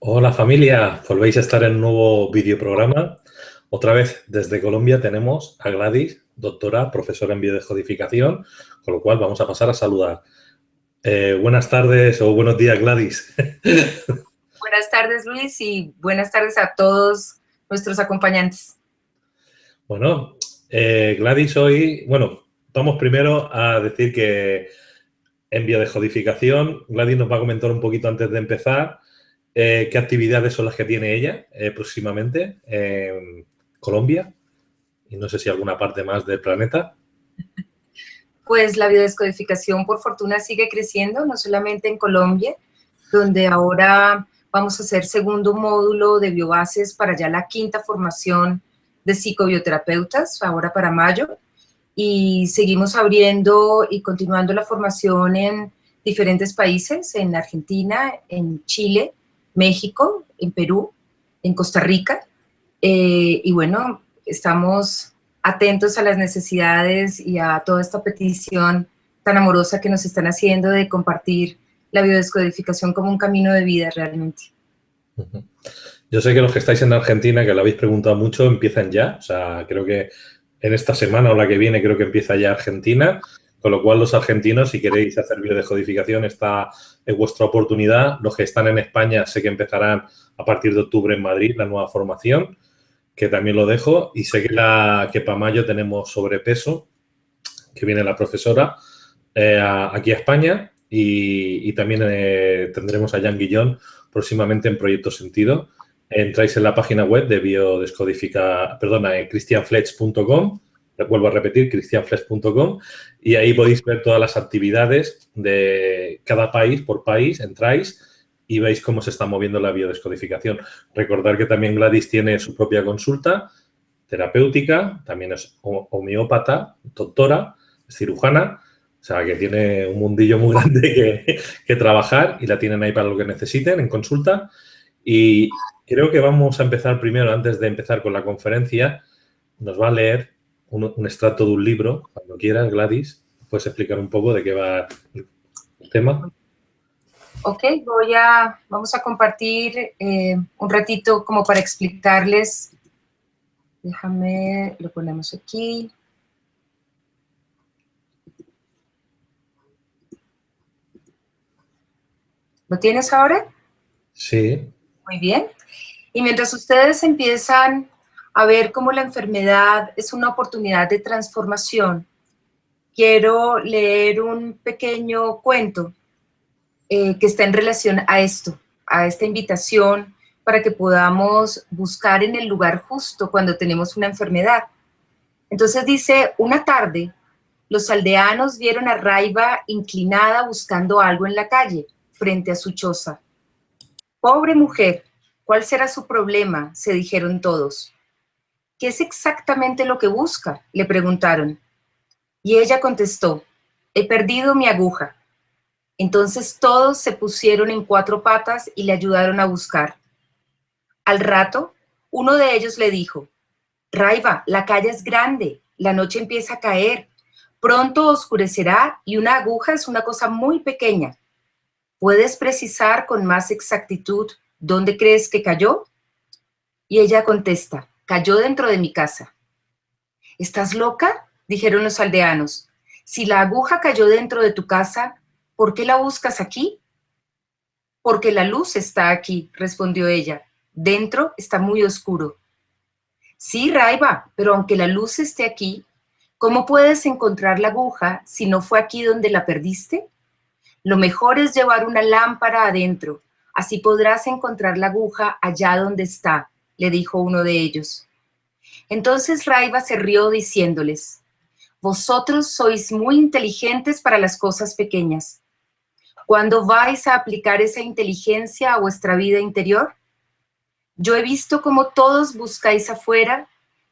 Hola familia, volvéis a estar en un nuevo videoprograma. Otra vez desde Colombia tenemos a Gladys, doctora, profesora en biodescodificación, con lo cual vamos a pasar a saludar. Buenas tardes o buenos días, Gladys. Buenas tardes, Luis, y buenas tardes a todos nuestros acompañantes. Bueno, Gladys, hoy, vamos primero a decir que en biodescodificación, Gladys nos va a comentar un poquito antes de empezar qué actividades son las que tiene ella próximamente en Colombia y no sé si alguna parte más del planeta. Pues la biodescodificación, por fortuna, sigue creciendo, no solamente en Colombia, donde ahora vamos a hacer segundo módulo de biobases para ya la quinta formación de psicobioterapeutas, ahora para mayo, y seguimos abriendo y continuando la formación en diferentes países, en Argentina, en Chile, México, en Perú, en Costa Rica, y bueno, estamos atentos a las necesidades y a toda esta petición tan amorosa que nos están haciendo de compartir la biodescodificación como un camino de vida realmente. Yo sé que los que estáis en Argentina, que lo habéis preguntado mucho, empiezan ya. O sea, creo que en esta semana o la que viene creo que empieza ya Argentina. Con lo cual, los argentinos, si queréis hacer biodescodificación, esta es vuestra oportunidad. Los que están en España sé que empezarán a partir de octubre en Madrid la nueva formación, que también lo dejo. Y sé que para mayo tenemos sobrepeso, que viene la profesora aquí a España. Y también tendremos a Jan Guillón próximamente en Proyecto Sentido. Entráis en la página web de cristianfletch.com, vuelvo a repetir, cristianfletch.com, y ahí podéis ver todas las actividades de cada país por país, entráis y veis cómo se está moviendo la biodescodificación. Recordad que también Gladys tiene su propia consulta terapéutica, también es homeópata, doctora, es cirujana, o sea, que tiene un mundillo muy grande que trabajar y la tienen ahí para lo que necesiten en consulta. Y creo que vamos a empezar primero, antes de empezar con la conferencia, nos va a leer un extracto de un libro. Cuando quieras, Gladys, ¿puedes explicar un poco de qué va el tema? Ok, vamos a compartir un ratito como para explicarles. Déjame, lo ponemos aquí. ¿Lo tienes ahora? Sí. Muy bien. Y mientras ustedes empiezan a ver cómo la enfermedad es una oportunidad de transformación, quiero leer un pequeño cuento que está en relación a esto, a esta invitación para que podamos buscar en el lugar justo cuando tenemos una enfermedad. Entonces dice, una tarde, los aldeanos vieron a Raiva inclinada buscando algo en la calle, frente a su choza. Pobre mujer, ¿cuál será su problema?, se dijeron todos. ¿Qué es exactamente lo que busca?, le preguntaron. Y ella contestó, he perdido mi aguja. Entonces todos se pusieron en cuatro patas y le ayudaron a buscar. Al rato, uno de ellos le dijo, Raiva, la calle es grande, la noche empieza a caer, pronto oscurecerá y una aguja es una cosa muy pequeña. ¿Puedes precisar con más exactitud dónde crees que cayó? Y ella contesta, cayó dentro de mi casa. ¿Estás loca?, dijeron los aldeanos. Si la aguja cayó dentro de tu casa, ¿por qué la buscas aquí? Porque la luz está aquí, respondió ella. Dentro está muy oscuro. Sí, Raiva, pero aunque la luz esté aquí, ¿cómo puedes encontrar la aguja si no fue aquí donde la perdiste? Lo mejor es llevar una lámpara adentro, así podrás encontrar la aguja allá donde está, le dijo uno de ellos. Entonces Raiva se rió diciéndoles, vosotros sois muy inteligentes para las cosas pequeñas. ¿Cuándo vais a aplicar esa inteligencia a vuestra vida interior? Yo he visto cómo todos buscáis afuera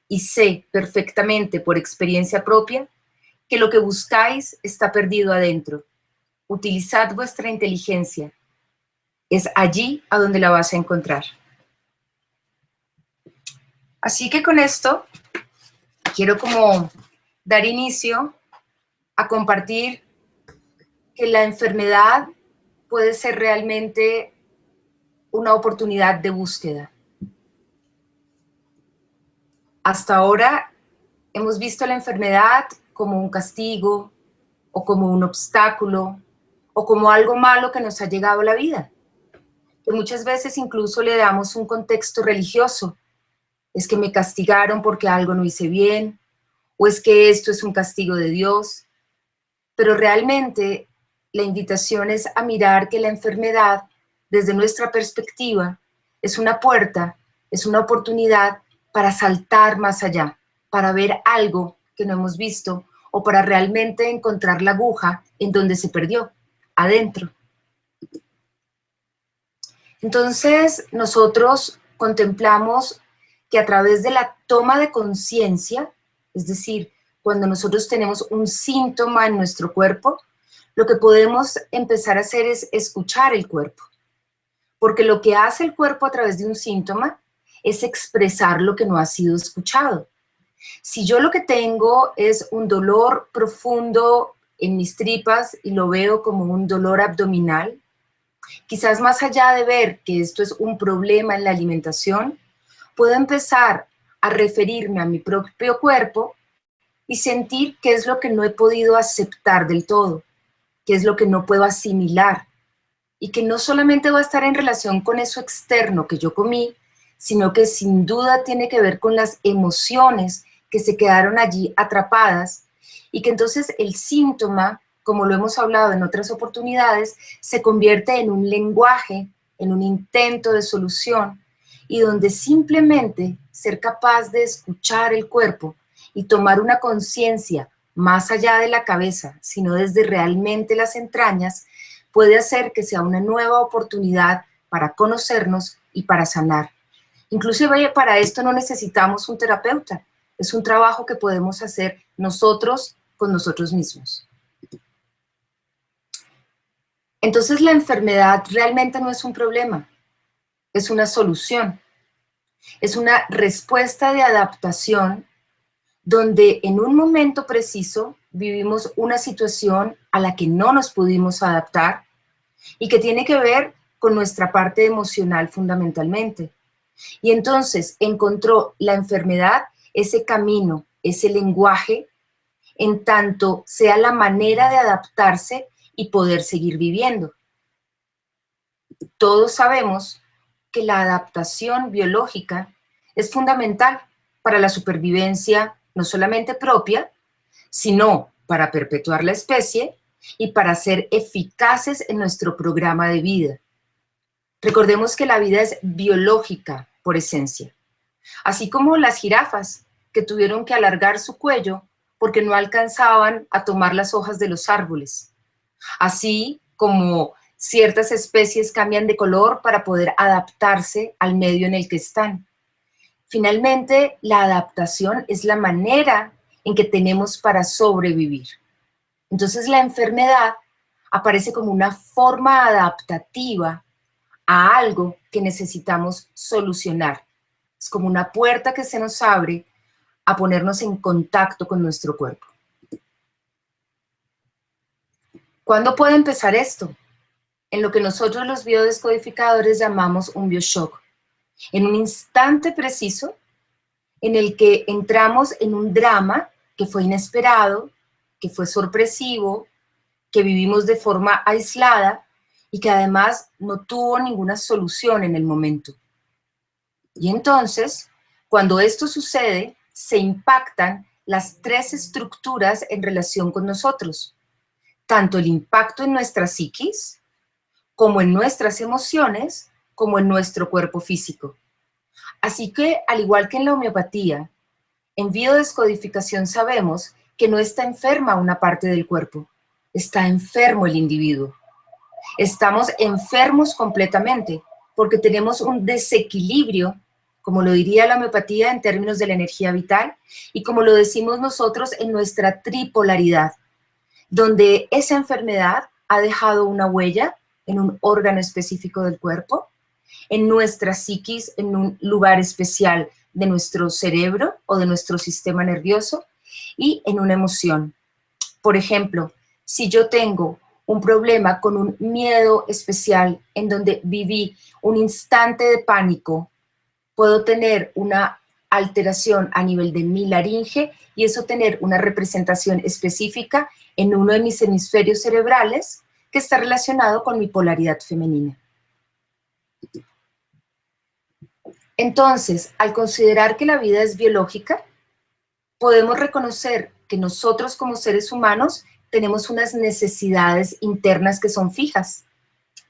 y sé perfectamente por experiencia propia que lo que buscáis está perdido adentro. Utilizad vuestra inteligencia. Es allí a donde la vas a encontrar. Así que con esto quiero como dar inicio a compartir que la enfermedad puede ser realmente una oportunidad de búsqueda. Hasta ahora hemos visto la enfermedad como un castigo, o como un obstáculo, o como algo malo que nos ha llegado a la vida. Que muchas veces incluso le damos un contexto religioso. Es que me castigaron porque algo no hice bien, o es que esto es un castigo de Dios. Pero realmente la invitación es a mirar que la enfermedad, desde nuestra perspectiva, es una puerta, es una oportunidad para saltar más allá, para ver algo que no hemos visto o para realmente encontrar la aguja en donde se perdió, adentro. Entonces, nosotros contemplamos que a través de la toma de conciencia, es decir, cuando nosotros tenemos un síntoma en nuestro cuerpo, lo que podemos empezar a hacer es escuchar el cuerpo. Porque lo que hace el cuerpo a través de un síntoma es expresar lo que no ha sido escuchado. Si yo lo que tengo es un dolor profundo en mis tripas y lo veo como un dolor abdominal, quizás más allá de ver que esto es un problema en la alimentación, puedo empezar a referirme a mi propio cuerpo y sentir qué es lo que no he podido aceptar del todo, qué es lo que no puedo asimilar, y que no solamente va a estar en relación con eso externo que yo comí, sino que sin duda tiene que ver con las emociones que se quedaron allí atrapadas, y que entonces el síntoma, como lo hemos hablado en otras oportunidades, se convierte en un lenguaje, en un intento de solución, y donde simplemente ser capaz de escuchar el cuerpo y tomar una conciencia más allá de la cabeza, sino desde realmente las entrañas, puede hacer que sea una nueva oportunidad para conocernos y para sanar. Inclusive para esto no necesitamos un terapeuta, es un trabajo que podemos hacer nosotros con nosotros mismos. Entonces la enfermedad realmente no es un problema, es una solución, es una respuesta de adaptación donde en un momento preciso vivimos una situación a la que no nos pudimos adaptar y que tiene que ver con nuestra parte emocional fundamentalmente. Y entonces encontró la enfermedad ese camino, ese lenguaje, en tanto sea la manera de adaptarse y poder seguir viviendo. Todos sabemos que la adaptación biológica es fundamental para la supervivencia no solamente propia, sino para perpetuar la especie y para ser eficaces en nuestro programa de vida. Recordemos que la vida es biológica por esencia, así como las jirafas que tuvieron que alargar su cuello porque no alcanzaban a tomar las hojas de los árboles, así como ciertas especies cambian de color para poder adaptarse al medio en el que están. Finalmente, la adaptación es la manera en que tenemos para sobrevivir. Entonces, la enfermedad aparece como una forma adaptativa a algo que necesitamos solucionar. Es como una puerta que se nos abre a ponernos en contacto con nuestro cuerpo. ¿Cuándo puede empezar esto? En lo que nosotros los biodescodificadores llamamos un bioshock. En un instante preciso en el que entramos en un drama que fue inesperado, que fue sorpresivo, que vivimos de forma aislada y que además no tuvo ninguna solución en el momento. Y entonces, cuando esto sucede, se impactan las tres estructuras en relación con nosotros, tanto el impacto en nuestra psiquis, como en nuestras emociones, como en nuestro cuerpo físico. Así que, al igual que en la homeopatía, en biodescodificación sabemos que no está enferma una parte del cuerpo, está enfermo el individuo. Estamos enfermos completamente porque tenemos un desequilibrio, como lo diría la homeopatía en términos de la energía vital, y como lo decimos nosotros en nuestra tripolaridad, donde esa enfermedad ha dejado una huella en un órgano específico del cuerpo, en nuestra psiquis, en un lugar especial de nuestro cerebro o de nuestro sistema nervioso, y en una emoción. Por ejemplo, si yo tengo un problema con un miedo especial en donde viví un instante de pánico, puedo tener una alteración a nivel de mi laringe y eso tener una representación específica en uno de mis hemisferios cerebrales que está relacionado con mi polaridad femenina. Entonces, al considerar que la vida es biológica, podemos reconocer que nosotros como seres humanos tenemos unas necesidades internas que son fijas.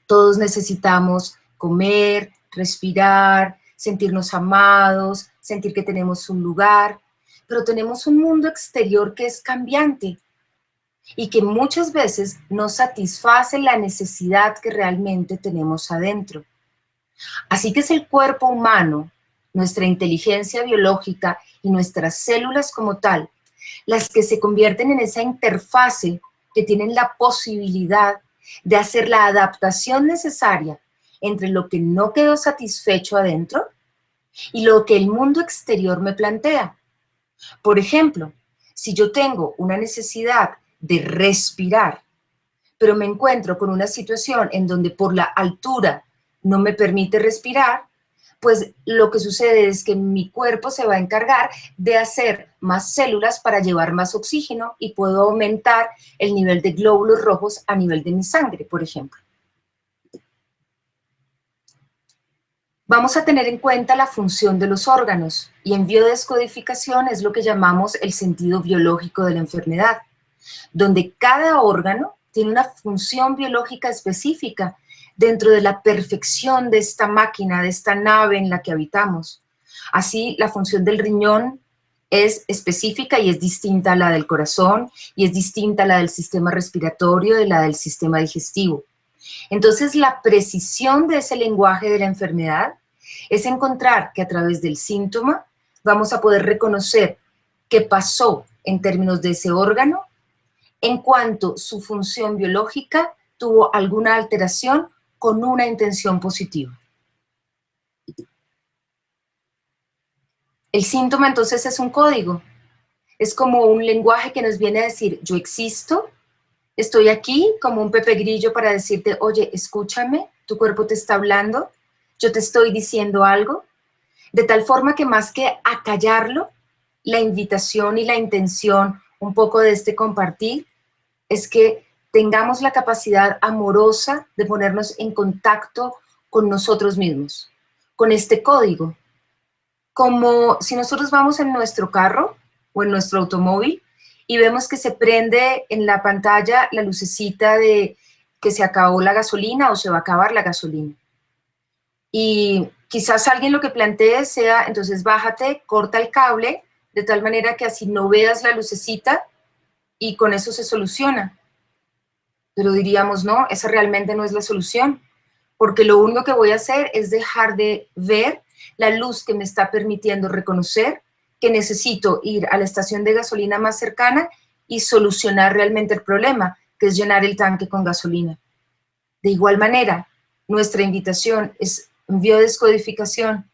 Todos necesitamos comer, respirar, sentirnos amados, sentir que tenemos un lugar, pero tenemos un mundo exterior que es cambiante y que muchas veces no satisface la necesidad que realmente tenemos adentro. Así que es el cuerpo humano, nuestra inteligencia biológica y nuestras células como tal, las que se convierten en esa interfase que tienen la posibilidad de hacer la adaptación necesaria entre lo que no quedó satisfecho adentro y lo que el mundo exterior me plantea. Por ejemplo, si yo tengo una necesidad de respirar, pero me encuentro con una situación en donde por la altura no me permite respirar, pues lo que sucede es que mi cuerpo se va a encargar de hacer más células para llevar más oxígeno y puedo aumentar el nivel de glóbulos rojos a nivel de mi sangre, por ejemplo. Vamos a tener en cuenta la función de los órganos y en biodescodificación es lo que llamamos el sentido biológico de la enfermedad, donde cada órgano tiene una función biológica específica dentro de la perfección de esta máquina, de esta nave en la que habitamos. Así, la función del riñón es específica y es distinta a la del corazón, y es distinta a la del sistema respiratorio, de la del sistema digestivo. Entonces, la precisión de ese lenguaje de la enfermedad es encontrar que a través del síntoma vamos a poder reconocer qué pasó en términos de ese órgano, en cuanto su función biológica tuvo alguna alteración con una intención positiva. El síntoma entonces es un código, es como un lenguaje que nos viene a decir, yo existo, estoy aquí como un Pepe Grillo para decirte, oye, escúchame, tu cuerpo te está hablando, yo te estoy diciendo algo, de tal forma que más que acallarlo, la invitación y la intención un poco de este compartir es que tengamos la capacidad amorosa de ponernos en contacto con nosotros mismos, con este código. Como si nosotros vamos en nuestro carro o en nuestro automóvil y vemos que se prende en la pantalla la lucecita de que se acabó la gasolina o se va a acabar la gasolina. Y quizás alguien lo que plantee sea, entonces bájate, corta el cable, de tal manera que así no veas la lucecita y con eso se soluciona. Pero diríamos, no, esa realmente no es la solución, porque lo único que voy a hacer es dejar de ver la luz que me está permitiendo reconocer que necesito ir a la estación de gasolina más cercana y solucionar realmente el problema, que es llenar el tanque con gasolina. De igual manera, nuestra invitación es en biodescodificación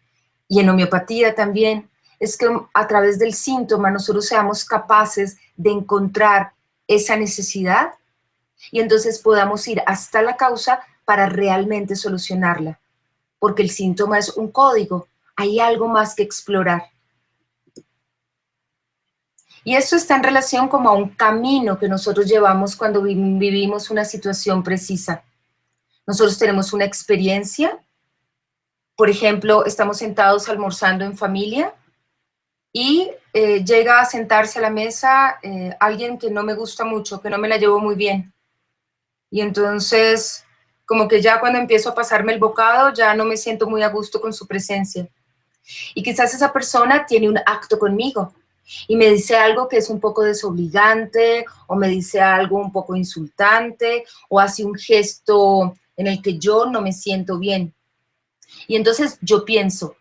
y en homeopatía también, es que a través del síntoma nosotros seamos capaces de encontrar esa necesidad y entonces podamos ir hasta la causa para realmente solucionarla, porque el síntoma es un código, hay algo más que explorar. Y esto está en relación como a un camino que nosotros llevamos cuando vivimos una situación precisa. Nosotros tenemos una experiencia, por ejemplo, estamos sentados almorzando en familia y llega a sentarse a la mesa alguien que no me gusta mucho, que no me la llevo muy bien. Y entonces, como que ya cuando empiezo a pasarme el bocado, ya no me siento muy a gusto con su presencia. Y quizás esa persona tiene un acto conmigo y me dice algo que es un poco desobligante, o me dice algo un poco insultante, o hace un gesto en el que yo no me siento bien. Y entonces yo pienso,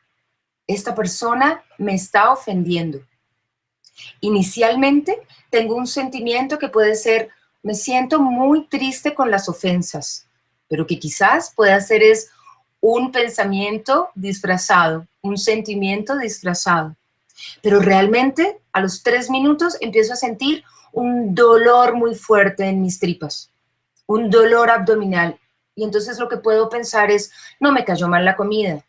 esta persona me está ofendiendo. Inicialmente tengo un sentimiento que puede ser, me siento muy triste con las ofensas, pero que quizás pueda ser es un pensamiento disfrazado, un sentimiento disfrazado. Pero realmente a los 3 minutos empiezo a sentir un dolor muy fuerte en mis tripas. un dolor abdominal. Y entonces lo que puedo pensar es, no me cayó mal la comida.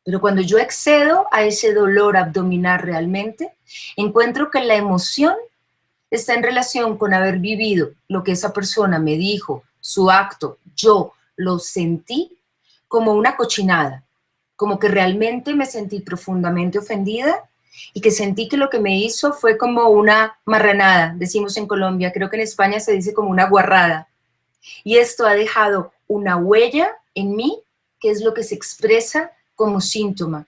Pero cuando yo accedo a ese dolor abdominal realmente, encuentro que la emoción está en relación con haber vivido lo que esa persona me dijo, su acto, yo lo sentí como una cochinada, como que realmente me sentí profundamente ofendida y que sentí que lo que me hizo fue como una marranada, decimos en Colombia, creo que en España se dice como una guarrada. Y esto ha dejado una huella en mí, que es lo que se expresa como síntoma.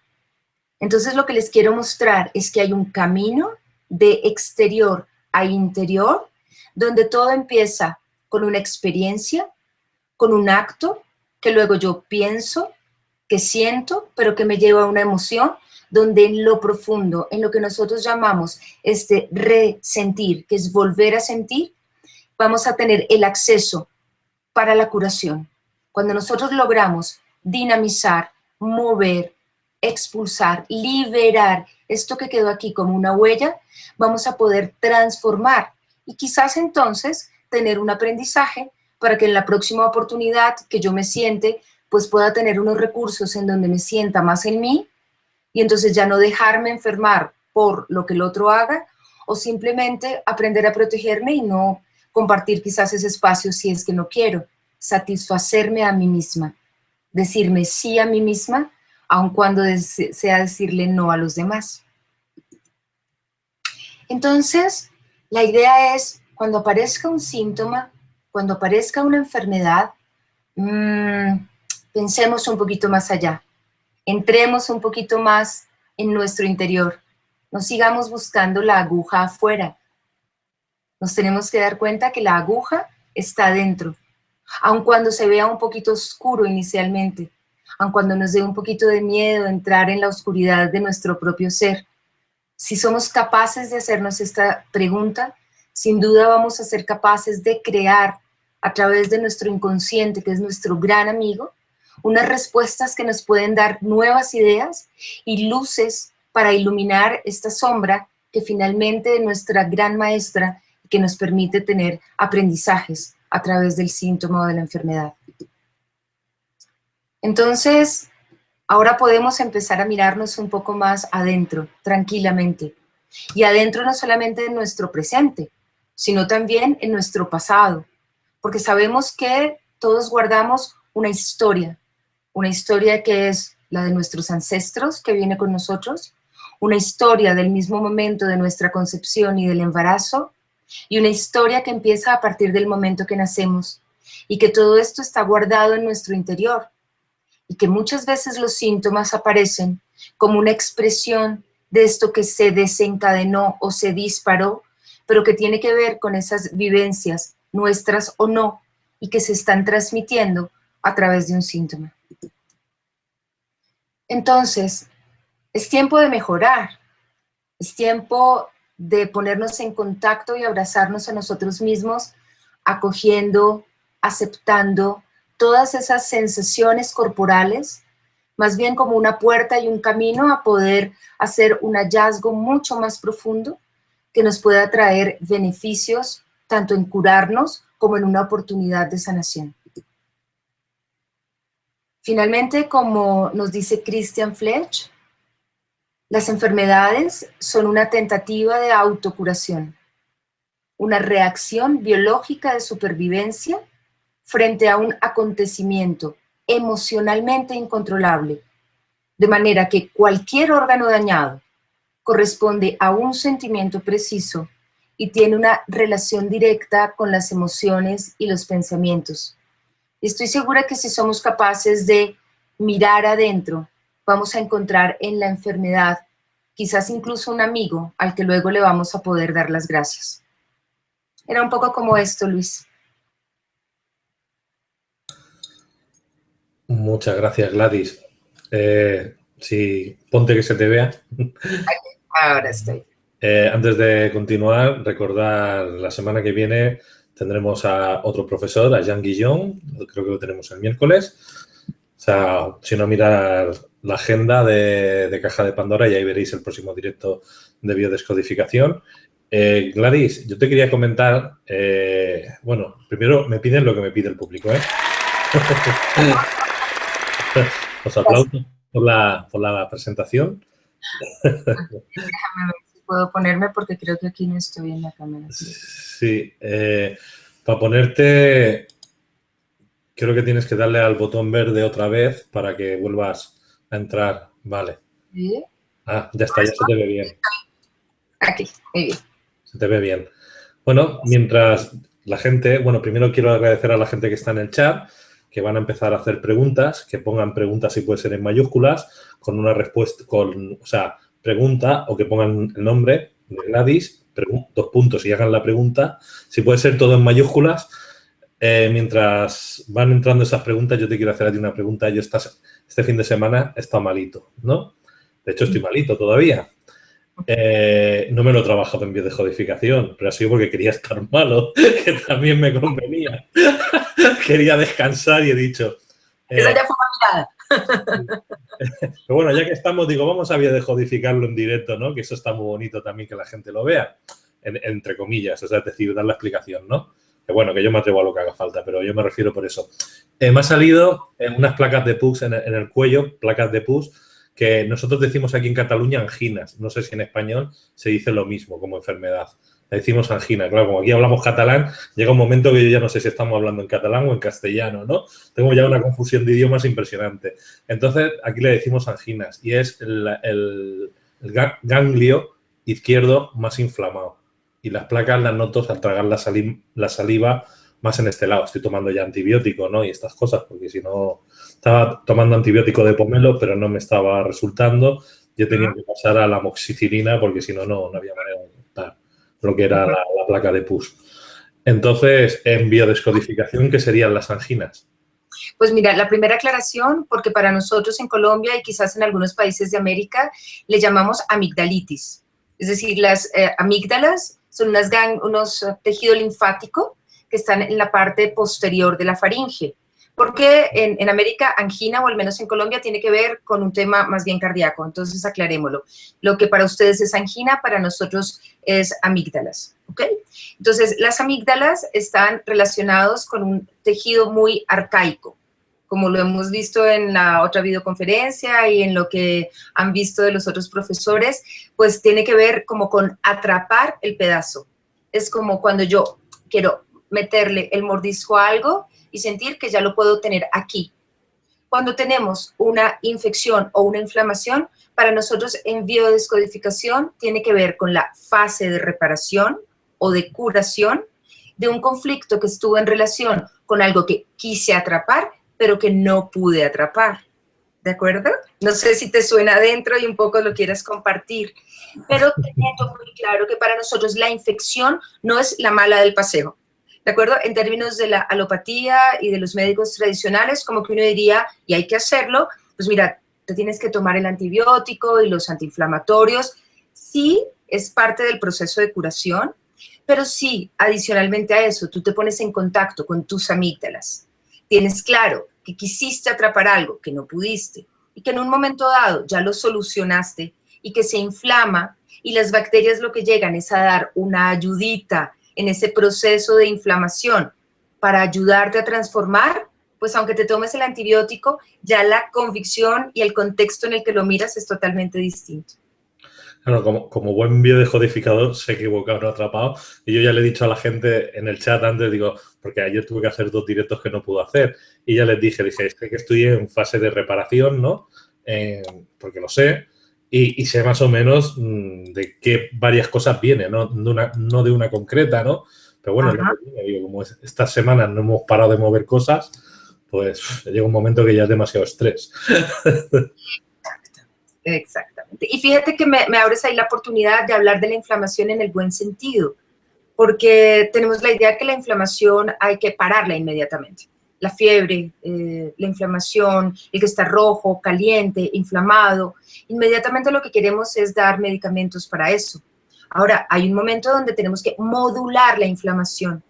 Entonces lo que les quiero mostrar es que hay un camino de exterior a interior, donde todo empieza con una experiencia, con un acto, que luego yo pienso, que siento, pero que me lleva a una emoción, donde en lo profundo, en lo que nosotros llamamos este resentir, que es volver a sentir, vamos a tener el acceso para la curación. Cuando nosotros logramos dinamizar, mover, expulsar, liberar esto que quedó aquí como una huella, vamos a poder transformar y quizás entonces tener un aprendizaje para que en la próxima oportunidad que yo me siente, pues pueda tener unos recursos en donde me sienta más en mí y entonces ya no dejarme enfermar por lo que el otro haga o simplemente aprender a protegerme y no compartir quizás ese espacio si es que no quiero, satisfacerme a mí misma, decirme sí a mí misma, aun cuando sea decirle no a los demás. Entonces, la idea es, cuando aparezca un síntoma, cuando aparezca una enfermedad, pensemos un poquito más allá, entremos un poquito más en nuestro interior, no sigamos buscando la aguja afuera, nos tenemos que dar cuenta que la aguja está dentro, aun cuando se vea un poquito oscuro inicialmente, aun cuando nos dé un poquito de miedo entrar en la oscuridad de nuestro propio ser. Si somos capaces de hacernos esta pregunta, sin duda vamos a ser capaces de crear a través de nuestro inconsciente, que es nuestro gran amigo, unas respuestas que nos pueden dar nuevas ideas y luces para iluminar esta sombra que finalmente es nuestra gran maestra y que nos permite tener aprendizajes a través del síntoma o de la enfermedad. Entonces, ahora podemos empezar a mirarnos un poco más adentro, tranquilamente. Y adentro no solamente en nuestro presente, sino también en nuestro pasado. Porque sabemos que todos guardamos una historia que es la de nuestros ancestros, que viene con nosotros, una historia del mismo momento de nuestra concepción y del embarazo, y una historia que empieza a partir del momento que nacemos, y que todo esto está guardado en nuestro interior, y que muchas veces los síntomas aparecen como una expresión de esto que se desencadenó o se disparó, pero que tiene que ver con esas vivencias, nuestras o no, y que se están transmitiendo a través de un síntoma. Entonces, es tiempo de mejorar, es tiempo de ponernos en contacto y abrazarnos a nosotros mismos, acogiendo, aceptando todas esas sensaciones corporales, más bien como una puerta y un camino a poder hacer un hallazgo mucho más profundo que nos pueda traer beneficios tanto en curarnos como en una oportunidad de sanación. Finalmente, como nos dice Christian Fletch, las enfermedades son una tentativa de autocuración, una reacción biológica de supervivencia frente a un acontecimiento emocionalmente incontrolable, de manera que cualquier órgano dañado corresponde a un sentimiento preciso y tiene una relación directa con las emociones y los pensamientos. Estoy segura que si somos capaces de mirar adentro, vamos a encontrar en la enfermedad quizás incluso un amigo al que luego le vamos a poder dar las gracias. Era un poco como esto, Luis. Muchas gracias, Gladys. Sí, ponte que se te vea. Ahora estoy. Antes de continuar, recordar la semana que viene tendremos a otro profesor, a Jean Guillon, creo que lo tenemos el miércoles. O sea, si no, mirar la agenda de Caja de Pandora y ahí veréis el próximo directo de biodescodificación. Gladys, yo te quería comentar, bueno, primero me piden lo que me pide el público, ¿eh? Os aplaudo por la presentación. Déjame ver si puedo ponerme porque creo que aquí no estoy en la cámara. Sí, para ponerte, creo que tienes que darle al botón verde otra vez para que vuelvas a entrar. Vale. ¿Sí? Ah, ya está, ya se te ve bien. Aquí, muy bien. Se te ve bien. Bueno, mientras la gente, bueno, primero quiero agradecer a la gente que está en el chat, que van a empezar a hacer preguntas, que pongan preguntas si puede ser en mayúsculas, con una respuesta, o sea, pregunta o que pongan el nombre de Gladys, 2 puntos y hagan la pregunta. Si puede ser todo en mayúsculas, mientras van entrando esas preguntas, yo te quiero hacer a ti una pregunta. Yo este fin de semana he estado malito, ¿no? De hecho, estoy malito todavía. No me lo he trabajado en biodescodificación, pero ha sido porque quería estar malo, que también me convenía. Quería descansar y he dicho... Esa ya fue una mirada. Pero bueno, ya que estamos, digo, vamos a biodescodificarlo en directo, ¿no? Que eso está muy bonito también que la gente lo vea, entre comillas, o sea, es decir, dar la explicación, ¿no? Que bueno, que yo me atrevo a lo que haga falta, pero yo me refiero por eso. Me ha salido unas placas de pus en el cuello, placas de pus, que nosotros decimos aquí en Cataluña anginas. No sé si en español se dice lo mismo como enfermedad. Le decimos angina. Claro, como aquí hablamos catalán, llega un momento que yo ya no sé si estamos hablando en catalán o en castellano, ¿no? Tengo ya una confusión de idiomas impresionante. Entonces, aquí le decimos anginas y es el ganglio izquierdo más inflamado. Y las placas las noto al tragar la saliva más en este lado. Estoy tomando ya antibiótico, ¿no? Y estas cosas, porque si no... Estaba tomando antibiótico de pomelo, pero no me estaba resultando. Yo tenía que pasar a la amoxicilina porque si no, no había manera de tratar lo que era la placa de pus. Entonces, en biodescodificación, ¿qué serían las anginas? Pues mira, la primera aclaración, porque para nosotros en Colombia y quizás en algunos países de América, le llamamos amigdalitis. Es decir, las amígdalas son unos tejido linfático que están en la parte posterior de la faringe. Porque en América, angina, o al menos en Colombia, tiene que ver con un tema más bien cardíaco. Entonces, aclarémoslo. Lo que para ustedes es angina, para nosotros es amígdalas. ¿Ok? Entonces, las amígdalas están relacionados con un tejido muy arcaico, como lo hemos visto en la otra videoconferencia y en lo que han visto de los otros profesores, pues tiene que ver como con atrapar el pedazo. Es como cuando yo quiero meterle el mordisco a algo y sentir que ya lo puedo tener aquí. Cuando tenemos una infección o una inflamación, para nosotros en biodescodificación tiene que ver con la fase de reparación o de curación de un conflicto que estuvo en relación con algo que quise atrapar, pero que no pude atrapar. ¿De acuerdo? No sé si te suena adentro y un poco lo quieras compartir, pero teniendo muy claro que para nosotros la infección no es la mala del paseo. ¿De acuerdo? En términos de la alopatía y de los médicos tradicionales, como que uno diría, y hay que hacerlo, pues mira, te tienes que tomar el antibiótico y los antiinflamatorios. Sí, es parte del proceso de curación, pero sí, adicionalmente a eso, tú te pones en contacto con tus amígdalas. Tienes claro que quisiste atrapar algo que no pudiste y que en un momento dado ya lo solucionaste y que se inflama y las bacterias lo que llegan es a dar una ayudita en ese proceso de inflamación para ayudarte a transformar, pues aunque te tomes el antibiótico, ya la convicción y el contexto en el que lo miras es totalmente distinto. Claro, como buen biodescodificador se equivocaron atrapado y yo ya le he dicho a la gente en el chat antes, digo, porque ayer tuve que hacer 2 directos que no pude hacer y ya les dije, es que estoy en fase de reparación, ¿no? Porque lo sé y sé más o menos de qué varias cosas vienen, ¿no? No de una concreta, ¿no? Pero bueno, digo, como estas semanas no hemos parado de mover cosas, pues llega un momento que ya es demasiado estrés. Exactamente. Y fíjate que me abres ahí la oportunidad de hablar de la inflamación en el buen sentido, porque tenemos la idea que la inflamación hay que pararla inmediatamente. La fiebre, la inflamación, el que está rojo, caliente, inflamado, inmediatamente lo que queremos es dar medicamentos para eso. Ahora, hay un momento donde tenemos que modular la inflamación,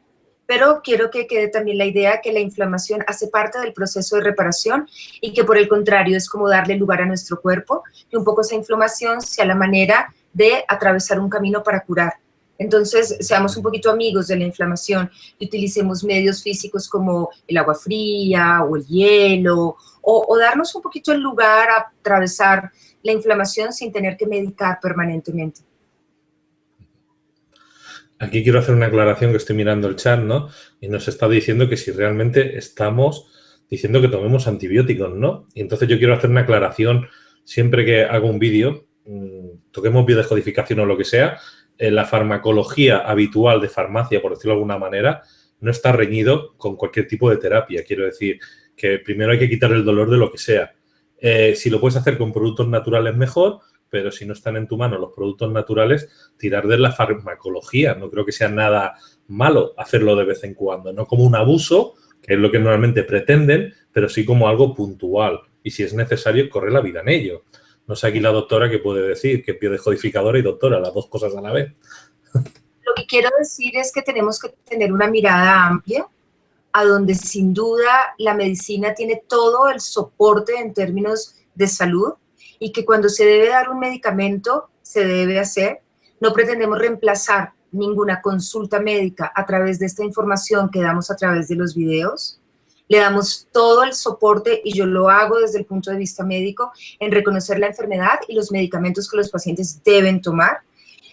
pero quiero que quede también la idea que la inflamación hace parte del proceso de reparación y que por el contrario es como darle lugar a nuestro cuerpo, que un poco esa inflamación sea la manera de atravesar un camino para curar. Entonces, seamos un poquito amigos de la inflamación y utilicemos medios físicos como el agua fría o el hielo, o darnos un poquito el lugar a atravesar la inflamación sin tener que medicar permanentemente. Aquí quiero hacer una aclaración que estoy mirando el chat, ¿no? Y nos está diciendo que si realmente estamos diciendo que tomemos antibióticos, ¿no? Y entonces yo quiero hacer una aclaración siempre que hago un vídeo, toquemos biodescodificación o lo que sea, la farmacología habitual de farmacia, por decirlo de alguna manera, no está reñido con cualquier tipo de terapia. Quiero decir que primero hay que quitar el dolor de lo que sea. Si lo puedes hacer con productos naturales, mejor, pero si no están en tu mano los productos naturales, tirar de la farmacología. No creo que sea nada malo hacerlo de vez en cuando, no como un abuso, que es lo que normalmente pretenden, pero sí como algo puntual. Y si es necesario, corre la vida en ello. No sé aquí la doctora qué puede decir, que es biodescodificadora y doctora, las dos cosas a la vez. Lo que quiero decir es que tenemos que tener una mirada amplia, a donde sin duda la medicina tiene todo el soporte en términos de salud y que cuando se debe dar un medicamento, se debe hacer. No pretendemos reemplazar ninguna consulta médica a través de esta información que damos a través de los videos. Le damos todo el soporte, y yo lo hago desde el punto de vista médico, en reconocer la enfermedad y los medicamentos que los pacientes deben tomar,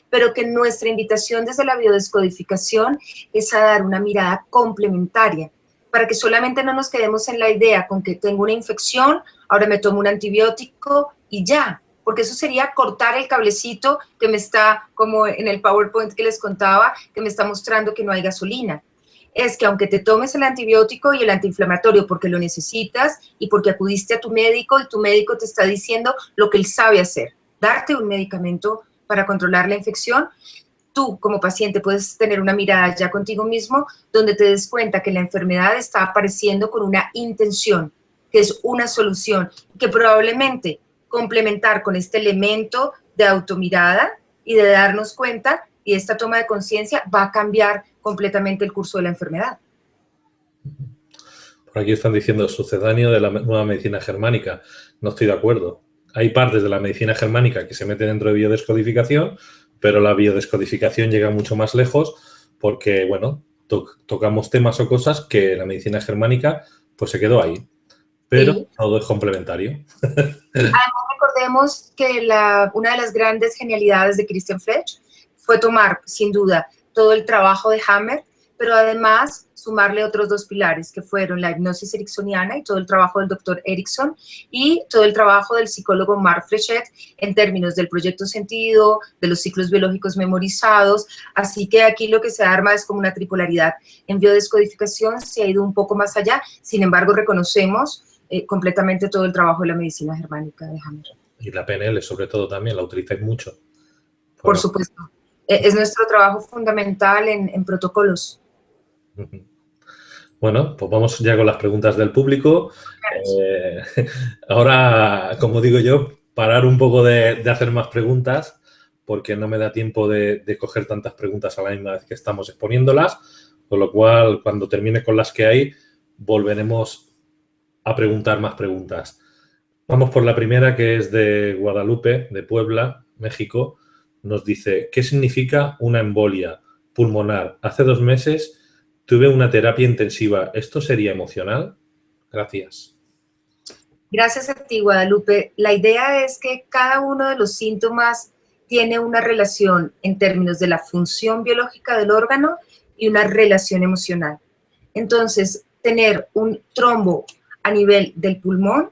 pero que nuestra invitación desde la biodescodificación es a dar una mirada complementaria, para que solamente no nos quedemos en la idea con que tengo una infección, ahora me tomo un antibiótico y ya, porque eso sería cortar el cablecito que me está, como en el PowerPoint que les contaba, que me está mostrando que no hay gasolina. Es que aunque te tomes el antibiótico y el antiinflamatorio porque lo necesitas y porque acudiste a tu médico y tu médico te está diciendo lo que él sabe hacer, darte un medicamento para controlar la infección, tú como paciente puedes tener una mirada ya contigo mismo donde te des cuenta que la enfermedad está apareciendo con una intención, que es una solución, que probablemente complementar con este elemento de automirada y de darnos cuenta, y esta toma de conciencia va a cambiar completamente el curso de la enfermedad. Por aquí están diciendo sucedáneo de la nueva medicina germánica. No estoy de acuerdo. Hay partes de la medicina germánica que se meten dentro de biodescodificación, pero la biodescodificación llega mucho más lejos porque, bueno, tocamos temas o cosas que la medicina germánica pues se quedó ahí. Pero sí, todo es complementario. Además, recordemos que una de las grandes genialidades de Christian Fletch fue tomar, sin duda, todo el trabajo de Hammer, pero además sumarle otros dos pilares, que fueron la hipnosis ericksoniana y todo el trabajo del doctor Erickson y todo el trabajo del psicólogo Marc Flechet en términos del proyecto sentido, de los ciclos biológicos memorizados. Así que aquí lo que se arma es como una tripolaridad. En biodescodificación se ha ido un poco más allá, sin embargo reconocemos completamente todo el trabajo de la medicina germánica de Hammer. Y la PNL, sobre todo, también la utilizáis mucho. Por supuesto. Es nuestro trabajo fundamental en protocolos. Bueno, pues vamos ya con las preguntas del público. Ahora, como digo yo, parar un poco de hacer más preguntas porque no me da tiempo de coger tantas preguntas a la misma vez que estamos exponiéndolas, con lo cual, cuando termine con las que hay, volveremos a preguntar más preguntas. Vamos por la primera, que es de Guadalupe, de Puebla, México. Nos dice, ¿qué significa una embolia pulmonar? Hace 2 meses tuve una terapia intensiva. ¿Esto sería emocional? Gracias. Gracias a ti, Guadalupe. La idea es que cada uno de los síntomas tiene una relación en términos de la función biológica del órgano y una relación emocional. Entonces, tener un trombo a nivel del pulmón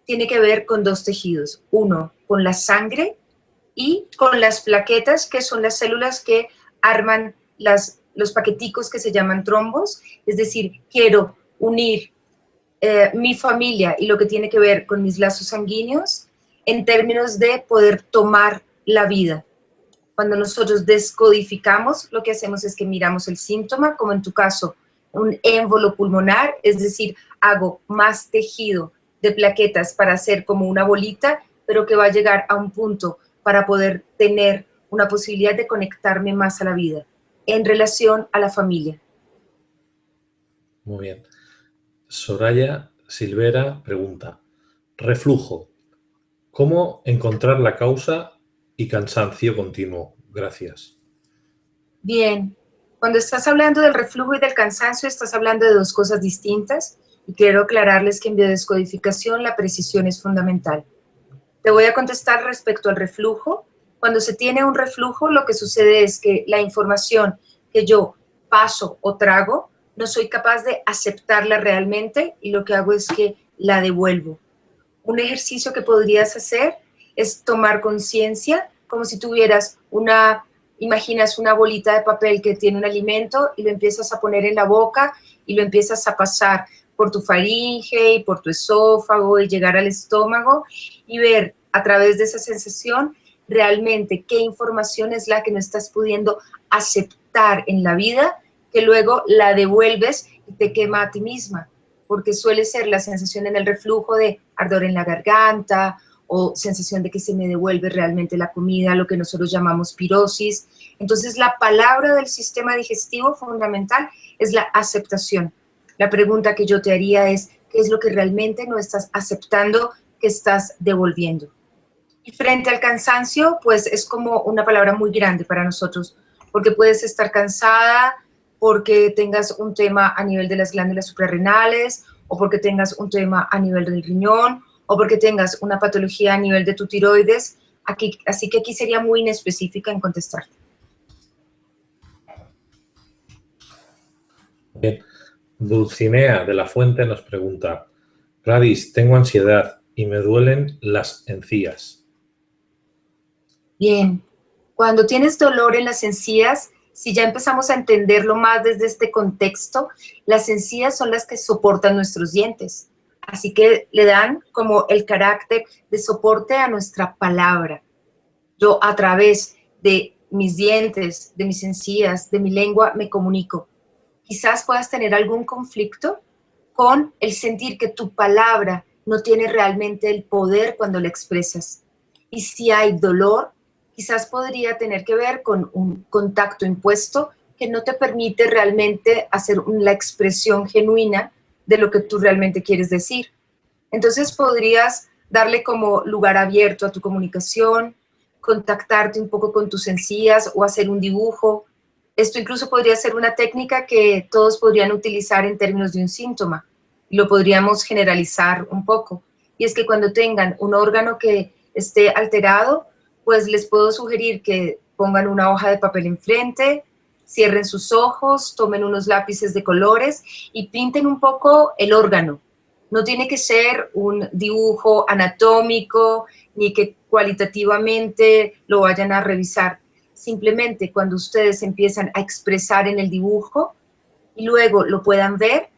tiene que ver con 2 tejidos. Uno, con la sangre y con las plaquetas, que son las células que arman los paqueticos que se llaman trombos. Es decir, quiero unir mi familia y lo que tiene que ver con mis lazos sanguíneos en términos de poder tomar la vida. Cuando nosotros descodificamos, lo que hacemos es que miramos el síntoma, como en tu caso, un émbolo pulmonar, es decir, hago más tejido de plaquetas para hacer como una bolita, pero que va a llegar a un punto para poder tener una posibilidad de conectarme más a la vida en relación a la familia. Muy bien. Soraya Silvera pregunta, reflujo, ¿cómo encontrar la causa y cansancio continuo? Gracias. Bien, cuando estás hablando del reflujo y del cansancio, estás hablando de dos cosas distintas y quiero aclararles que en biodescodificación la precisión es fundamental. Te voy a contestar respecto al reflujo. Cuando se tiene un reflujo, lo que sucede es que la información que yo paso o trago, no soy capaz de aceptarla realmente y lo que hago es que la devuelvo. Un ejercicio que podrías hacer es tomar conciencia, como si tuvieras imaginas una bolita de papel que tiene un alimento y lo empiezas a poner en la boca y lo empiezas a pasar por tu faringe y por tu esófago y llegar al estómago y ver a través de esa sensación realmente qué información es la que no estás pudiendo aceptar en la vida, que luego la devuelves y te quema a ti misma, porque suele ser la sensación en el reflujo de ardor en la garganta o sensación de que se me devuelve realmente la comida, lo que nosotros llamamos pirosis. Entonces, la palabra del sistema digestivo fundamental es la aceptación. La pregunta que yo te haría es, ¿qué es lo que realmente no estás aceptando que estás devolviendo? Y frente al cansancio, pues es como una palabra muy grande para nosotros, porque puedes estar cansada porque tengas un tema a nivel de las glándulas suprarrenales, o porque tengas un tema a nivel del riñón, o porque tengas una patología a nivel de tu tiroides. Así que aquí sería muy inespecífica en contestar. Bien. Dulcinea de la Fuente nos pregunta, Gladys, tengo ansiedad y me duelen las encías. Bien, cuando tienes dolor en las encías, si ya empezamos a entenderlo más desde este contexto, las encías son las que soportan nuestros dientes. Así que le dan como el carácter de soporte a nuestra palabra. Yo a través de mis dientes, de mis encías, de mi lengua, me comunico. Quizás puedas tener algún conflicto con el sentir que tu palabra no tiene realmente el poder cuando la expresas. Y si hay dolor, quizás podría tener que ver con un contacto impuesto que no te permite realmente hacer la expresión genuina de lo que tú realmente quieres decir. Entonces podrías darle como lugar abierto a tu comunicación, contactarte un poco con tus encías o hacer un dibujo. Esto incluso podría ser una técnica que todos podrían utilizar en términos de un síntoma. Lo podríamos generalizar un poco. Y es que cuando tengan un órgano que esté alterado, pues les puedo sugerir que pongan una hoja de papel enfrente, cierren sus ojos, tomen unos lápices de colores y pinten un poco el órgano. No tiene que ser un dibujo anatómico ni que cualitativamente lo vayan a revisar. Simplemente cuando ustedes empiezan a expresar en el dibujo y luego lo puedan ver,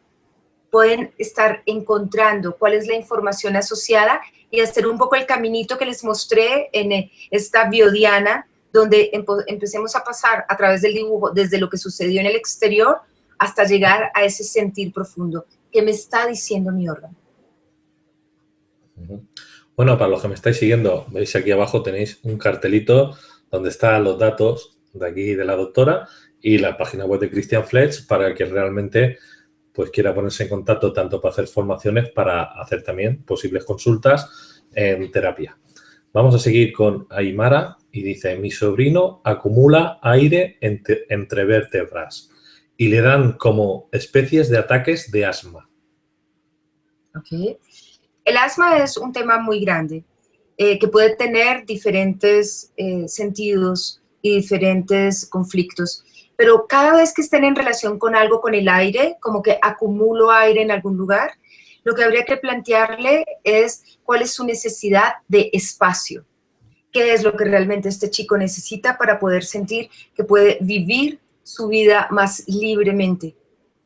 pueden estar encontrando cuál es la información asociada y hacer un poco el caminito que les mostré en esta biodiana, donde empecemos a pasar a través del dibujo desde lo que sucedió en el exterior hasta llegar a ese sentir profundo. ¿Qué me está diciendo mi órgano? Bueno, para los que me estáis siguiendo, veis aquí abajo tenéis un cartelito donde están los datos de aquí de la doctora y la página web de Christian Fletch para el que realmente pues quiera ponerse en contacto tanto para hacer formaciones, para hacer también posibles consultas en terapia. Vamos a seguir con Aymara y dice, mi sobrino acumula aire entre vértebras y le dan como especies de ataques de asma. Okay. El asma es un tema muy grande que puede tener diferentes sentidos y diferentes conflictos, pero cada vez que estén en relación con algo con el aire, como que acumulo aire en algún lugar, lo que habría que plantearle es cuál es su necesidad de espacio, qué es lo que realmente este chico necesita para poder sentir que puede vivir su vida más libremente.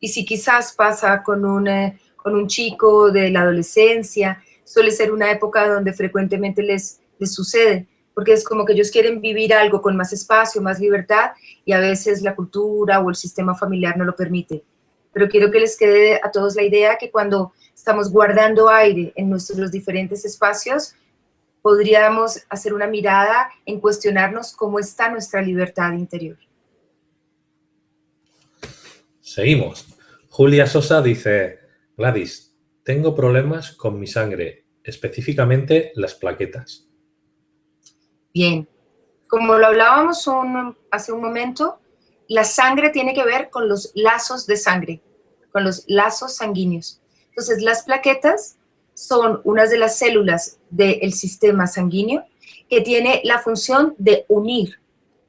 Y si quizás pasa con un chico de la adolescencia, suele ser una época donde frecuentemente les sucede, porque es como que ellos quieren vivir algo con más espacio, más libertad, y a veces la cultura o el sistema familiar no lo permite. Pero quiero que les quede a todos la idea que cuando estamos guardando aire en nuestros diferentes espacios, podríamos hacer una mirada en cuestionarnos cómo está nuestra libertad interior. Seguimos. Julia Sosa dice, Gladys, tengo problemas con mi sangre, específicamente las plaquetas. Bien, como lo hablábamos hace un momento, la sangre tiene que ver con los lazos de sangre, con los lazos sanguíneos. Entonces, las plaquetas son unas de las células del sistema sanguíneo que tiene la función de unir,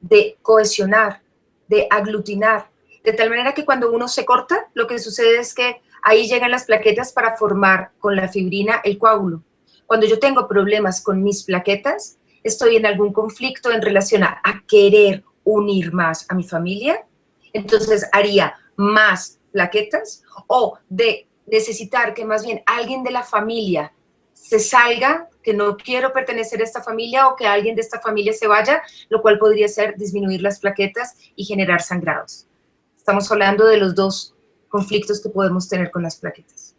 de cohesionar, de aglutinar, de tal manera que cuando uno se corta, lo que sucede es que ahí llegan las plaquetas para formar con la fibrina el coágulo. Cuando yo tengo problemas con mis plaquetas, estoy en algún conflicto en relación a querer unir más a mi familia, entonces haría más plaquetas, o de necesitar que más bien alguien de la familia se salga, que no quiero pertenecer a esta familia, o que alguien de esta familia se vaya, lo cual podría ser disminuir las plaquetas y generar sangrados. Estamos hablando de los dos conflictos que podemos tener con las plaquetas.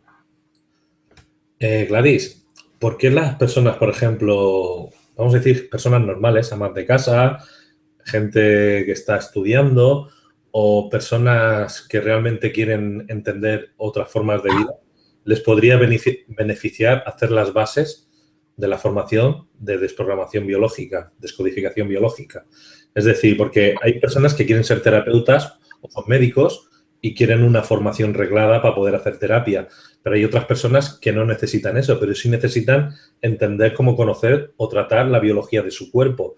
Gladys, ¿por qué las personas, por ejemplo, vamos a decir personas normales, amas de casa, gente que está estudiando o personas que realmente quieren entender otras formas de vida, les podría beneficiar hacer las bases de la formación de desprogramación biológica, descodificación biológica? Es decir, porque hay personas que quieren ser terapeutas o son médicos y quieren una formación reglada para poder hacer terapia, pero hay otras personas que no necesitan eso, pero sí necesitan entender cómo conocer o tratar la biología de su cuerpo.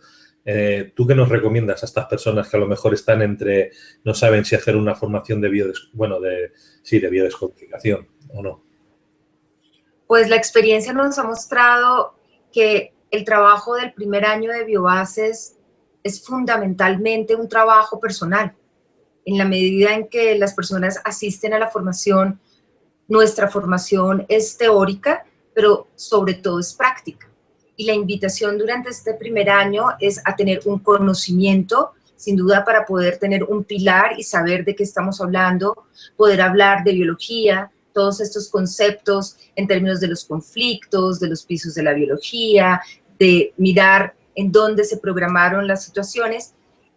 ¿Tú qué nos recomiendas a estas personas que a lo mejor están entre, no saben si hacer una formación de biodescodificación o no? Pues la experiencia nos ha mostrado que el trabajo del primer año de biobases es fundamentalmente un trabajo personal. En la medida en que las personas asisten a la formación, nuestra formación es teórica, pero sobre todo es práctica. Y la invitación durante este primer año es a tener un conocimiento, sin duda, para poder tener un pilar y saber de qué estamos hablando, poder hablar de biología, todos estos conceptos en términos de los conflictos, de los pisos de la biología, de mirar en dónde se programaron las situaciones,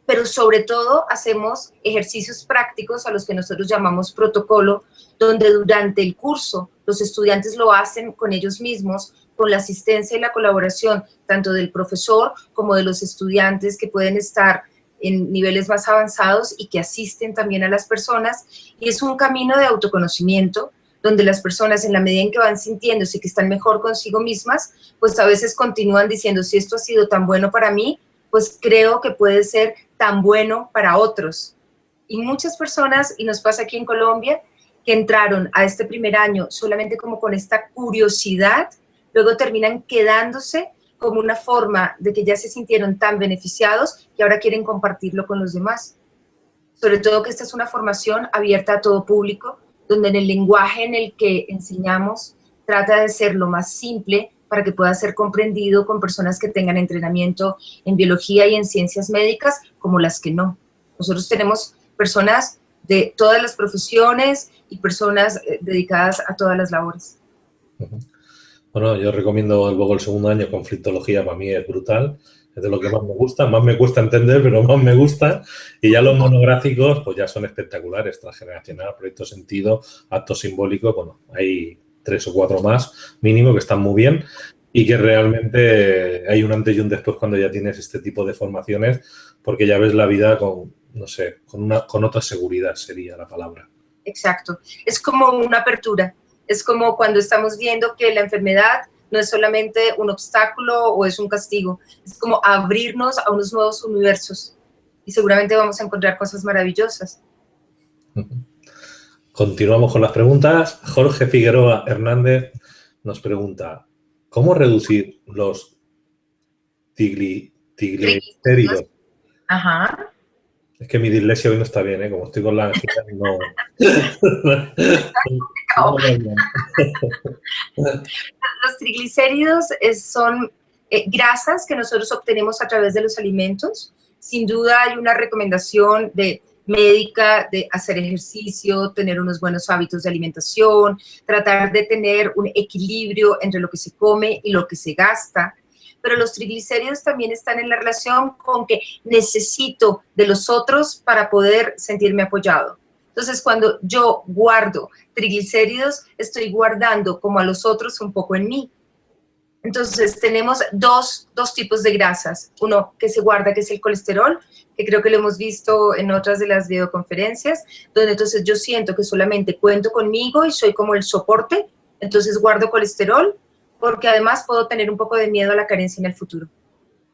pero sobre todo hacemos ejercicios prácticos a los que nosotros llamamos protocolo, donde durante el curso los estudiantes lo hacen con ellos mismos, con la asistencia y la colaboración tanto del profesor como de los estudiantes que pueden estar en niveles más avanzados y que asisten también a las personas. Y es un camino de autoconocimiento donde las personas, en la medida en que van sintiéndose que están mejor consigo mismas, pues a veces continúan diciendo, si esto ha sido tan bueno para mí, pues creo que puede ser tan bueno para otros. Y muchas personas, y nos pasa aquí en Colombia, que entraron a este primer año solamente como con esta curiosidad, luego terminan quedándose como una forma de que ya se sintieron tan beneficiados que ahora quieren compartirlo con los demás. Sobre todo que esta es una formación abierta a todo público, donde en el lenguaje en el que enseñamos trata de ser lo más simple para que pueda ser comprendido con personas que tengan entrenamiento en biología y en ciencias médicas, como las que no. Nosotros tenemos personas de todas las profesiones y personas dedicadas a todas las labores. Bueno, yo recomiendo luego el segundo año, conflictología, para mí es brutal. Es de lo que más me cuesta entender, pero más me gusta. Y ya los monográficos, pues ya son espectaculares. Transgeneracional, proyecto sentido, acto simbólico, bueno, hay 3 o 4 más mínimo que están muy bien y que realmente hay un antes y un después cuando ya tienes este tipo de formaciones, porque ya ves la vida con, no sé, con otra seguridad sería la palabra. Exacto. Es como una apertura. Es como cuando estamos viendo que la enfermedad no es solamente un obstáculo o es un castigo. Es como abrirnos a unos nuevos universos y seguramente vamos a encontrar cosas maravillosas. Continuamos con las preguntas. Jorge Figueroa Hernández nos pregunta, ¿cómo reducir los triglicéridos? Ajá. Es que mi dislexia hoy no está bien, ¿eh? Como estoy con la angina, no... Los triglicéridos son grasas que nosotros obtenemos a través de los alimentos. Sin duda hay una recomendación médica de hacer ejercicio, tener unos buenos hábitos de alimentación, tratar de tener un equilibrio entre lo que se come y lo que se gasta. Pero los triglicéridos también están en la relación con que necesito de los otros para poder sentirme apoyado. Entonces, cuando yo guardo triglicéridos, estoy guardando como a los otros un poco en mí. Entonces, tenemos dos tipos de grasas. Uno que se guarda, que es el colesterol, que creo que lo hemos visto en otras de las videoconferencias, donde entonces yo siento que solamente cuento conmigo y soy como el soporte, entonces guardo colesterol, porque además puedo tener un poco de miedo a la carencia en el futuro.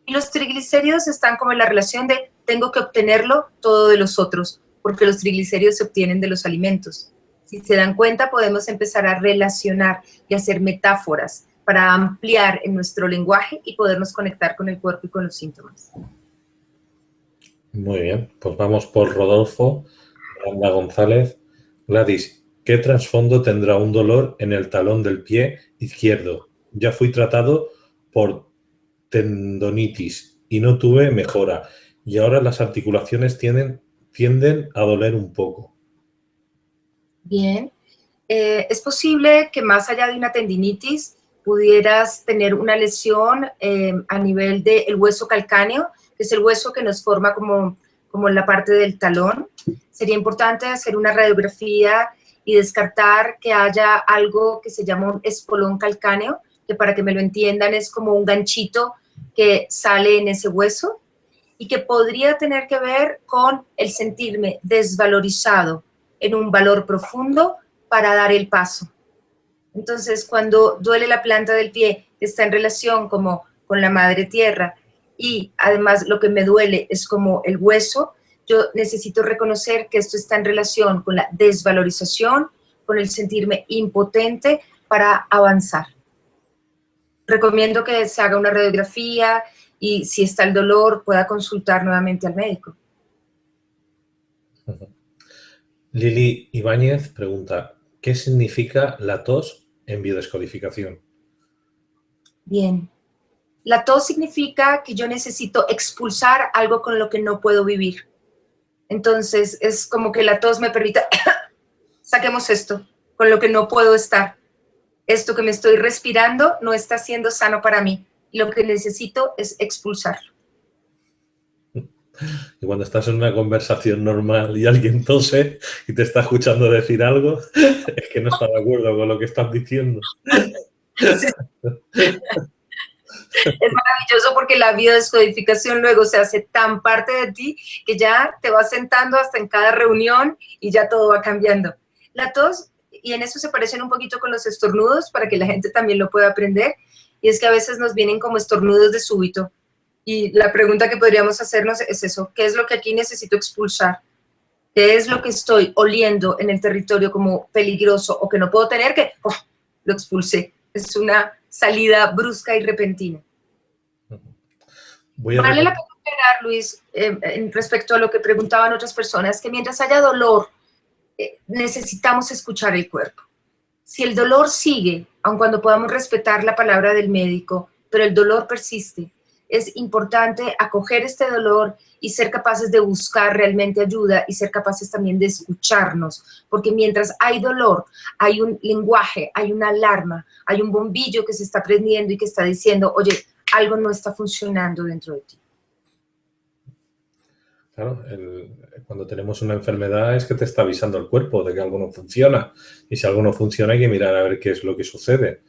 Y los triglicéridos están como en la relación de tengo que obtenerlo todo de los otros, porque los triglicéridos se obtienen de los alimentos. Si se dan cuenta, podemos empezar a relacionar y hacer metáforas para ampliar en nuestro lenguaje y podernos conectar con el cuerpo y con los síntomas. Muy bien, pues vamos por Rodolfo, Yolanda González. Gladys, ¿qué trasfondo tendrá un dolor en el talón del pie izquierdo? Ya fui tratado por tendonitis y no tuve mejora. Y ahora las articulaciones tienden a doler un poco. Bien. Es posible que más allá de una tendinitis pudieras tener una lesión a nivel del hueso calcáneo, que es el hueso que nos forma como la parte del talón. Sería importante hacer una radiografía y descartar que haya algo que se llama un espolón calcáneo, que para que me lo entiendan es como un ganchito que sale en ese hueso y que podría tener que ver con el sentirme desvalorizado en un valor profundo para dar el paso. Entonces, cuando duele la planta del pie, está en relación como con la madre tierra y además lo que me duele es como el hueso, yo necesito reconocer que esto está en relación con la desvalorización, con el sentirme impotente para avanzar. Recomiendo que se haga una radiografía y si está el dolor pueda consultar nuevamente al médico. Lili Ibáñez pregunta, ¿qué significa la tos en biodescodificación? Bien. La tos significa que yo necesito expulsar algo con lo que no puedo vivir. Entonces, es como que la tos me permite, saquemos esto, con lo que no puedo estar. Esto que me estoy respirando no está siendo sano para mí. Lo que necesito es expulsarlo. Y cuando estás en una conversación normal y alguien tose y te está escuchando decir algo, es que no está de acuerdo con lo que estás diciendo. Sí. Es maravilloso porque la biodescodificación luego se hace tan parte de ti que ya te vas sentando hasta en cada reunión y ya todo va cambiando. La tos, y en eso se parecen un poquito con los estornudos para que la gente también lo pueda aprender, y es que a veces nos vienen como estornudos de súbito. Y la pregunta que podríamos hacernos es eso, ¿qué es lo que aquí necesito expulsar? ¿Qué es lo que estoy oliendo en el territorio como peligroso o que no puedo tener que lo expulsé? Es una salida brusca y repentina. Vale la pena esperar, Luis, respecto a lo que preguntaban otras personas, que mientras haya dolor, necesitamos escuchar el cuerpo. Si el dolor sigue, aun cuando podamos respetar la palabra del médico, pero el dolor persiste, es importante acoger este dolor y ser capaces de buscar realmente ayuda y ser capaces también de escucharnos, porque mientras hay dolor, hay un lenguaje, hay una alarma, hay un bombillo que se está prendiendo y que está diciendo, oye, algo no está funcionando dentro de ti. Claro, cuando tenemos una enfermedad es que te está avisando el cuerpo de que algo no funciona. Y si algo no funciona hay que mirar a ver qué es lo que sucede.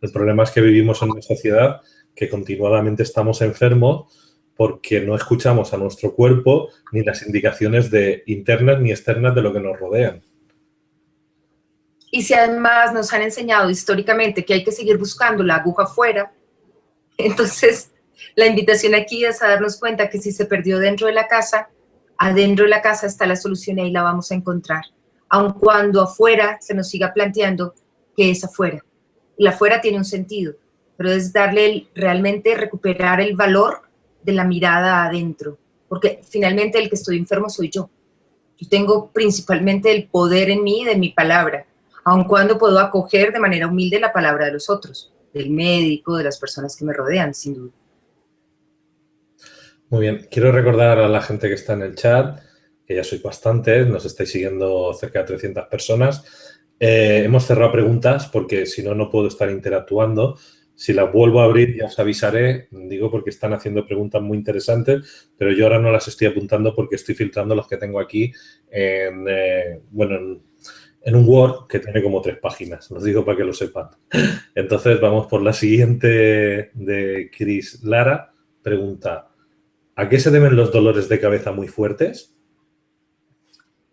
El problema es que vivimos en una sociedad que continuadamente estamos enfermos porque no escuchamos a nuestro cuerpo ni las indicaciones internas ni externas de lo que nos rodean. Y si además nos han enseñado históricamente que hay que seguir buscando la aguja afuera, entonces la invitación aquí es a darnos cuenta que si se perdió dentro de la casa, adentro de la casa está la solución y ahí la vamos a encontrar, aun cuando afuera se nos siga planteando que es afuera. Y la afuera tiene un sentido, pero es realmente recuperar el valor de la mirada adentro, porque finalmente el que estoy enfermo soy yo. Yo tengo principalmente el poder en mí de mi palabra, aun cuando puedo acoger de manera humilde la palabra de los otros, del médico, de las personas que me rodean, sin duda. Muy bien, quiero recordar a la gente que está en el chat, que ya sois bastantes, nos estáis siguiendo cerca de 300 personas. Hemos cerrado preguntas porque si no, no puedo estar interactuando. Si las vuelvo a abrir ya os avisaré, digo porque están haciendo preguntas muy interesantes, pero yo ahora no las estoy apuntando porque estoy filtrando las que tengo aquí en en un Word que tiene como 3 páginas, os digo para que lo sepan. Entonces vamos por la siguiente de Cris Lara. Pregunta, ¿a qué se deben los dolores de cabeza muy fuertes?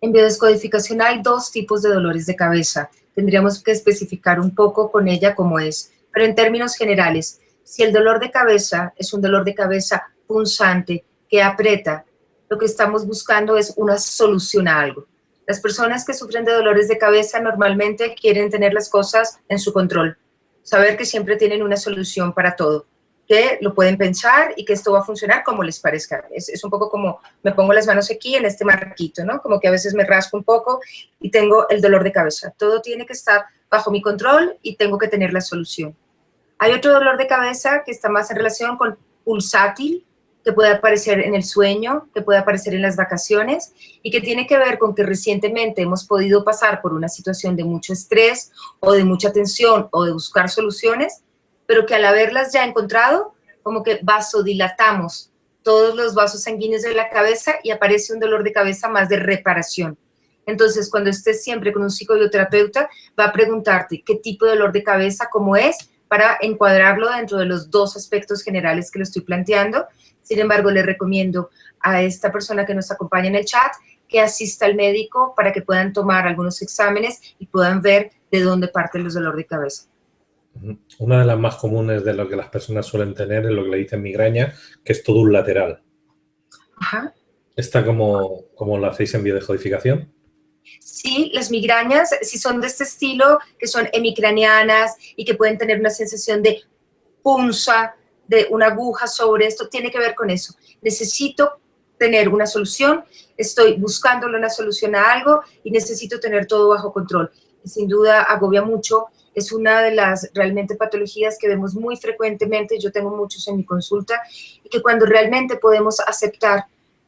En biodescodificación hay 2 tipos de dolores de cabeza. Tendríamos que especificar un poco con ella cómo es. Pero en términos generales, si el dolor de cabeza es un dolor de cabeza punzante que aprieta, lo que estamos buscando es una solución a algo. Las personas que sufren de dolores de cabeza normalmente quieren tener las cosas en su control, saber que siempre tienen una solución para todo, que lo pueden pensar y que esto va a funcionar como les parezca. Es un poco como me pongo las manos aquí en este marquito, ¿no? Como que a veces me rasco un poco y tengo el dolor de cabeza. Todo tiene que estar bajo mi control y tengo que tener la solución. Hay otro dolor de cabeza que está más en relación con pulsátil, que puede aparecer en el sueño, que puede aparecer en las vacaciones y que tiene que ver con que recientemente hemos podido pasar por una situación de mucho estrés o de mucha tensión o de buscar soluciones, pero que al haberlas ya encontrado, como que vasodilatamos todos los vasos sanguíneos de la cabeza y aparece un dolor de cabeza más de reparación. Entonces, cuando estés siempre con un psicobioterapeuta, va a preguntarte qué tipo de dolor de cabeza, cómo es, para encuadrarlo dentro de los 2 aspectos generales que lo estoy planteando. Sin embargo, le recomiendo a esta persona que nos acompaña en el chat que asista al médico para que puedan tomar algunos exámenes y puedan ver de dónde parten los dolores de cabeza. Una de las más comunes de lo que las personas suelen tener es lo que le dicen migraña, que es todo un lateral. Ajá. ¿Esta cómo lo hacéis en biodescodificación? Sí, las migrañas, si son de este estilo, que son hemicraneanas y que pueden tener una sensación de punza, de una aguja sobre esto, tiene que ver con eso. Necesito tener una solución, estoy buscándole una solución a algo y necesito tener todo bajo control. Y sin duda agobia mucho, es una de las realmente patologías que vemos muy frecuentemente, yo tengo muchos en mi consulta, y que cuando realmente podemos aceptar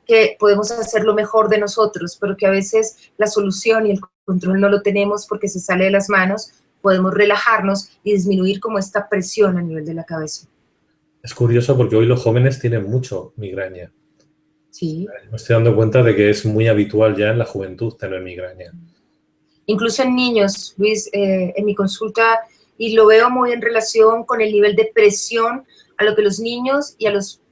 que podemos hacer lo mejor de nosotros, pero que a veces la solución y el control no lo tenemos porque se sale de las manos, podemos relajarnos y disminuir como esta presión a nivel de la cabeza. Es curioso porque hoy los jóvenes tienen mucho migraña. Sí. Me estoy dando cuenta de que es muy habitual ya en la juventud tener migraña. Incluso en niños, Luis, en mi consulta, y lo veo muy en relación con el nivel de presión a lo que los niños y a los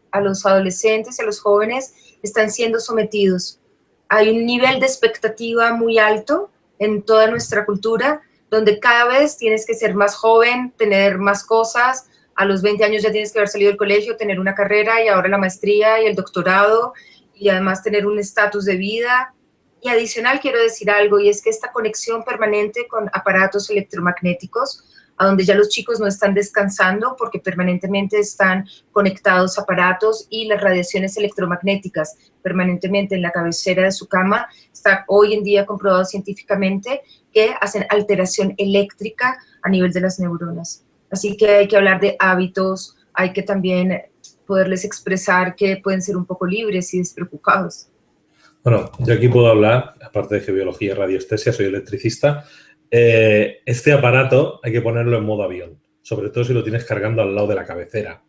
adolescentes y a los jóvenes están siendo sometidos. Hay un nivel de expectativa muy alto en toda nuestra cultura, donde cada vez tienes que ser más joven, tener más cosas. A los 20 años ya tienes que haber salido del colegio, tener una carrera y ahora la maestría y el doctorado y además tener un estatus de vida. Y adicional quiero decir algo, y es que esta conexión permanente con aparatos electromagnéticos, a donde ya los chicos no están descansando porque permanentemente están conectados a aparatos y las radiaciones electromagnéticas permanentemente en la cabecera de su cama, está hoy en día comprobado científicamente que hacen alteración eléctrica a nivel de las neuronas. Así que hay que hablar de hábitos, hay que también poderles expresar que pueden ser un poco libres y despreocupados. Bueno, yo aquí puedo hablar, aparte de geobiología y radiestesia, soy electricista. Este aparato hay que ponerlo en modo avión, sobre todo si lo tienes cargando al lado de la cabecera.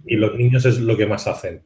Y los niños es lo que más hacen.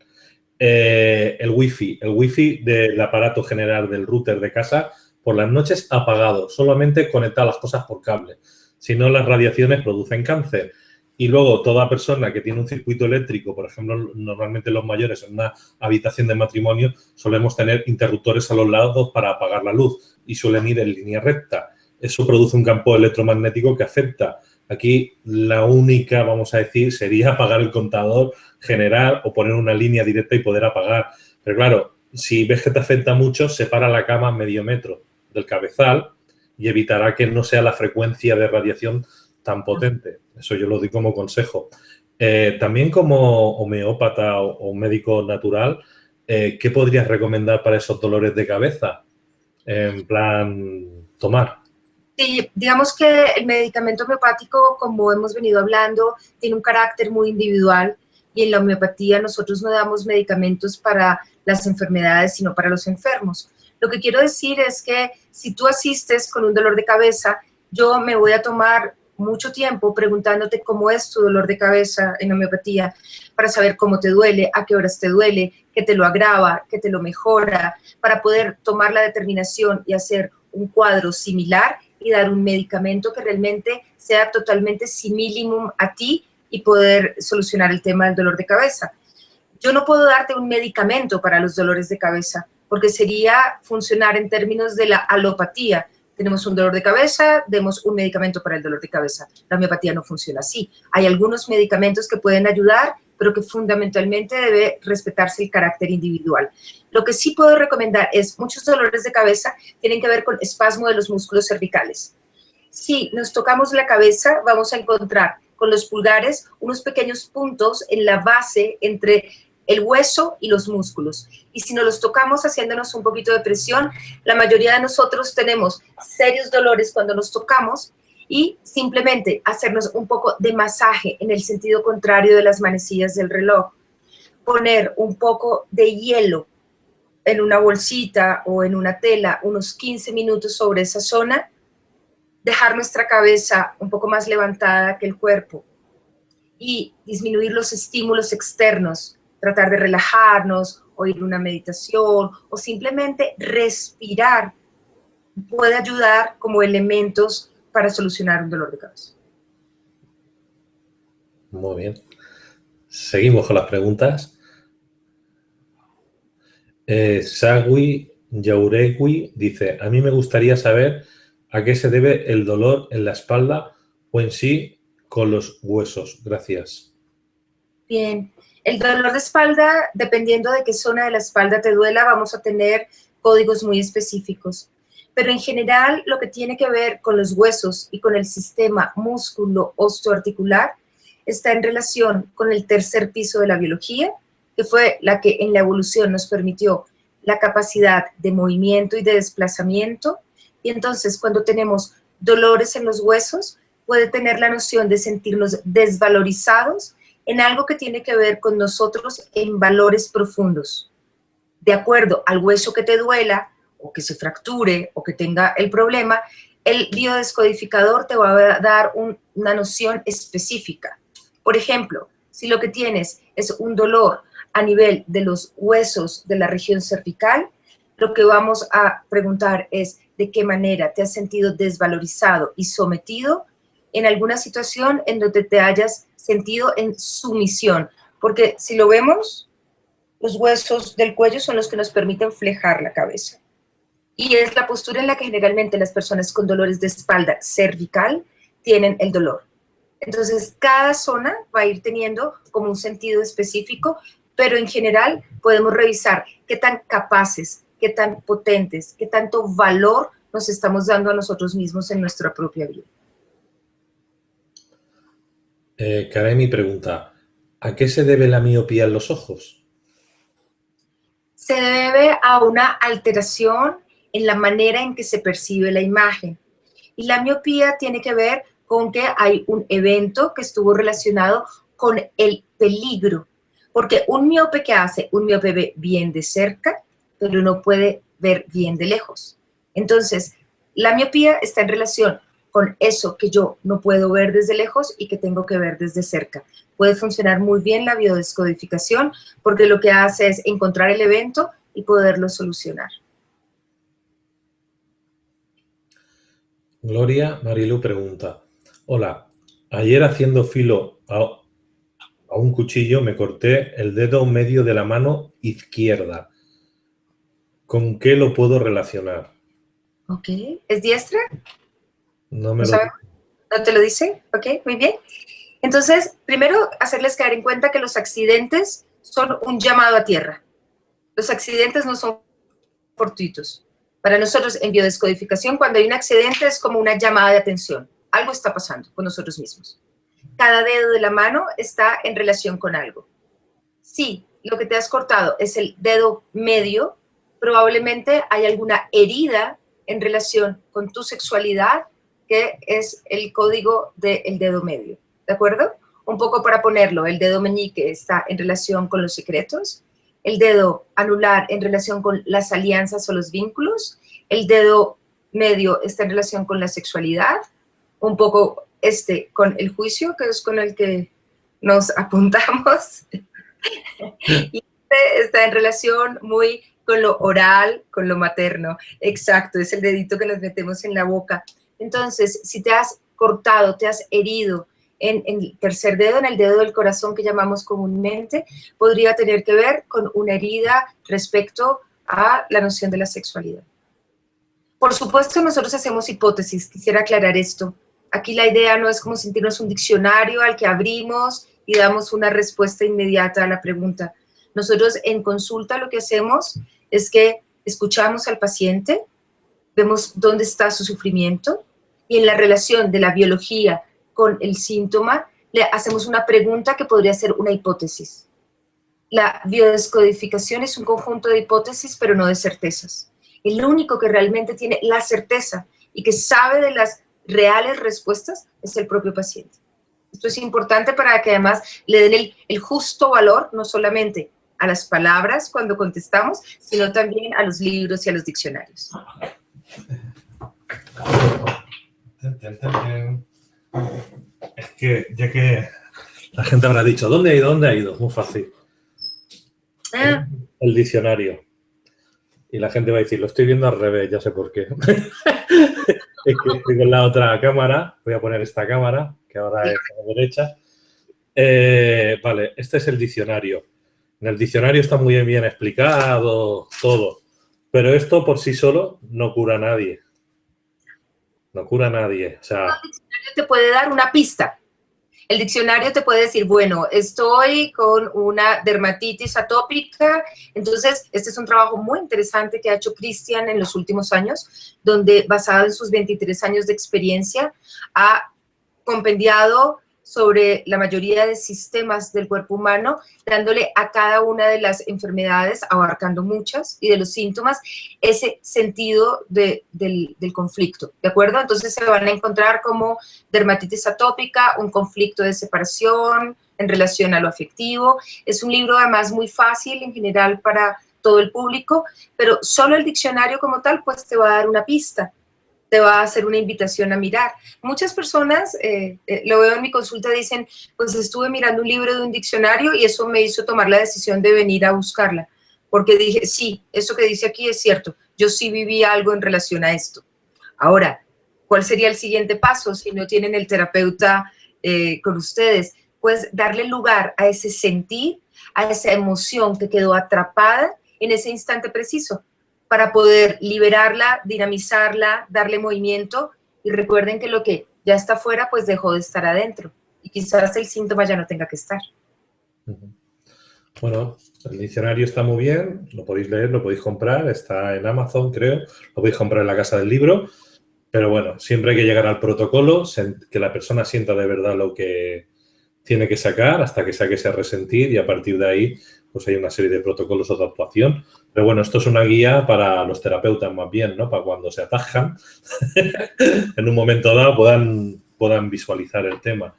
El wifi del aparato general del router de casa, por las noches apagado, solamente conectar las cosas por cable. Si no, las radiaciones producen cáncer. Y luego, toda persona que tiene un circuito eléctrico, por ejemplo, normalmente los mayores en una habitación de matrimonio, solemos tener interruptores a los lados para apagar la luz y suelen ir en línea recta. Eso produce un campo electromagnético que afecta. Aquí la única, vamos a decir, sería apagar el contador general o poner una línea directa y poder apagar. Pero claro, si ves que te afecta mucho, separa la cama medio metro del cabezal y evitará que no sea la frecuencia de radiación tan potente. Eso yo lo doy como consejo. También como homeópata o médico natural, ¿qué podrías recomendar para esos dolores de cabeza? En plan, tomar. Sí, digamos que el medicamento homeopático, como hemos venido hablando, tiene un carácter muy individual y en la homeopatía nosotros no damos medicamentos para las enfermedades, sino para los enfermos. Lo que quiero decir es que si tú asistes con un dolor de cabeza, yo me voy a tomar mucho tiempo preguntándote cómo es tu dolor de cabeza en homeopatía para saber cómo te duele, a qué horas te duele, qué te lo agrava, qué te lo mejora, para poder tomar la determinación y hacer un cuadro similar y dar un medicamento que realmente sea totalmente simílimum a ti y poder solucionar el tema del dolor de cabeza. Yo no puedo darte un medicamento para los dolores de cabeza, porque sería funcionar en términos de la alopatía. Tenemos un dolor de cabeza, demos un medicamento para el dolor de cabeza. La homeopatía no funciona así. Hay algunos medicamentos que pueden ayudar, pero que fundamentalmente debe respetarse el carácter individual. Lo que sí puedo recomendar es, muchos dolores de cabeza tienen que ver con espasmo de los músculos cervicales. Si nos tocamos la cabeza, vamos a encontrar con los pulgares unos pequeños puntos en la base entre el hueso y los músculos. Y si nos los tocamos haciéndonos un poquito de presión, la mayoría de nosotros tenemos serios dolores cuando nos tocamos, y simplemente hacernos un poco de masaje en el sentido contrario de las manecillas del reloj. Poner un poco de hielo en una bolsita o en una tela, unos 15 minutos sobre esa zona, dejar nuestra cabeza un poco más levantada que el cuerpo y disminuir los estímulos externos, tratar de relajarnos, oír una meditación o simplemente respirar, puede ayudar como elementos para solucionar un dolor de cabeza. Muy bien. Seguimos con las preguntas. Sagui Yauregui dice, a mí me gustaría saber a qué se debe el dolor en la espalda o en sí con los huesos. Gracias. Bien. El dolor de espalda, dependiendo de qué zona de la espalda te duela, vamos a tener códigos muy específicos. Pero en general, lo que tiene que ver con los huesos y con el sistema músculo-osteoarticular está en relación con el tercer piso de la biología, que fue la que en la evolución nos permitió la capacidad de movimiento y de desplazamiento. Y entonces, cuando tenemos dolores en los huesos, puede tener la noción de sentirnos desvalorizados en algo que tiene que ver con nosotros en valores profundos. De acuerdo al hueso que te duela, o que se fracture, o que tenga el problema, el biodescodificador te va a dar una noción específica. Por ejemplo, si lo que tienes es un dolor a nivel de los huesos de la región cervical, lo que vamos a preguntar es de qué manera te has sentido desvalorizado y sometido en alguna situación en donde te hayas sentido en sumisión. Porque si lo vemos, los huesos del cuello son los que nos permiten flejar la cabeza. Y es la postura en la que generalmente las personas con dolores de espalda cervical tienen el dolor. Entonces, cada zona va a ir teniendo como un sentido específico, pero en general podemos revisar qué tan capaces, qué tan potentes, qué tanto valor nos estamos dando a nosotros mismos en nuestra propia vida. Karemi pregunta, ¿a qué se debe la miopía en los ojos? Se debe a una alteración en la manera en que se percibe la imagen. Y la miopía tiene que ver con que hay un evento que estuvo relacionado con el peligro. Porque un miope, ¿qué hace? Un miope ve bien de cerca, pero no puede ver bien de lejos. Entonces, la miopía está en relación con eso que yo no puedo ver desde lejos y que tengo que ver desde cerca. Puede funcionar muy bien la biodescodificación porque lo que hace es encontrar el evento y poderlo solucionar. Gloria Marilu pregunta, hola, ayer haciendo filo a un cuchillo me corté el dedo medio de la mano izquierda. ¿Con qué lo puedo relacionar? Ok, ¿es diestra? No me ¿No lo... sabe? ¿No te lo dice? Ok, muy bien. Entonces, primero, hacerles caer en cuenta que los accidentes son un llamado a tierra. Los accidentes no son fortuitos. Para nosotros, en biodescodificación, cuando hay un accidente es como una llamada de atención. Algo está pasando con nosotros mismos. Cada dedo de la mano está en relación con algo. Si lo que te has cortado es el dedo medio, probablemente hay alguna herida en relación con tu sexualidad, que es el código del dedo medio, ¿de acuerdo? Un poco para ponerlo, el dedo meñique está en relación con los secretos, el dedo anular en relación con las alianzas o los vínculos, el dedo medio está en relación con la sexualidad, un poco con el juicio, que es con el que nos apuntamos, y está en relación muy con lo oral, con lo materno. Exacto, es el dedito que nos metemos en la boca. Entonces, si te has cortado, te has herido en el tercer dedo, en el dedo del corazón que llamamos comúnmente, podría tener que ver con una herida respecto a la noción de la sexualidad. Por supuesto, nosotros hacemos hipótesis, quisiera aclarar esto. Aquí la idea no es como sentirnos un diccionario al que abrimos y damos una respuesta inmediata a la pregunta. Nosotros en consulta lo que hacemos es que escuchamos al paciente, vemos dónde está su sufrimiento y en la relación de la biología con el síntoma le hacemos una pregunta que podría ser una hipótesis. La biodescodificación es un conjunto de hipótesis, pero no de certezas. El único que realmente tiene la certeza y que sabe de las reales respuestas es el propio paciente. Esto es importante para que además le den el justo valor, no solamente a las palabras cuando contestamos, sino también a los libros y a los diccionarios. Es que, ya que la gente habrá dicho, ¿dónde ha ido? ¿Dónde ha ido? Muy fácil. El diccionario. Y la gente va a decir, lo estoy viendo al revés, ya sé por qué. Es que estoy con la otra cámara. Voy a poner esta cámara, que ahora es a la derecha. Vale, este es el diccionario. En el diccionario está muy bien explicado todo. Pero esto por sí solo no cura a nadie. No cura a nadie. O sea, el diccionario te puede dar una pista. El diccionario te puede decir, bueno, estoy con una dermatitis atópica. Entonces, este es un trabajo muy interesante que ha hecho Cristian en los últimos años, donde basado en sus 23 años de experiencia, ha compendiado sobre la mayoría de sistemas del cuerpo humano, dándole a cada una de las enfermedades, abarcando muchas, y de los síntomas, ese sentido del conflicto, ¿de acuerdo? Entonces se van a encontrar como dermatitis atópica, un conflicto de separación en relación a lo afectivo. Es un libro además muy fácil en general para todo el público, pero solo el diccionario como tal pues te va a dar una pista, te va a hacer una invitación a mirar. Muchas personas, lo veo en mi consulta, dicen, pues estuve mirando un libro de un diccionario y eso me hizo tomar la decisión de venir a buscarla, porque dije, sí, eso que dice aquí es cierto, yo sí viví algo en relación a esto. Ahora, ¿cuál sería el siguiente paso si no tienen el terapeuta con ustedes? Pues darle lugar a ese sentir, a esa emoción que quedó atrapada en ese instante preciso, para poder liberarla, dinamizarla, darle movimiento, y recuerden que lo que ya está afuera, pues dejó de estar adentro, y quizás el síntoma ya no tenga que estar. Bueno, el diccionario está muy bien, lo podéis leer, lo podéis comprar, está en Amazon, creo, lo podéis comprar en la Casa del Libro, pero bueno, siempre hay que llegar al protocolo, que la persona sienta de verdad lo que tiene que sacar hasta que saque ese resentir, y a partir de ahí pues hay una serie de protocolos de actuación. Pero bueno, esto es una guía para los terapeutas más bien, ¿no? Para cuando se atajan, en un momento dado puedan visualizar el tema.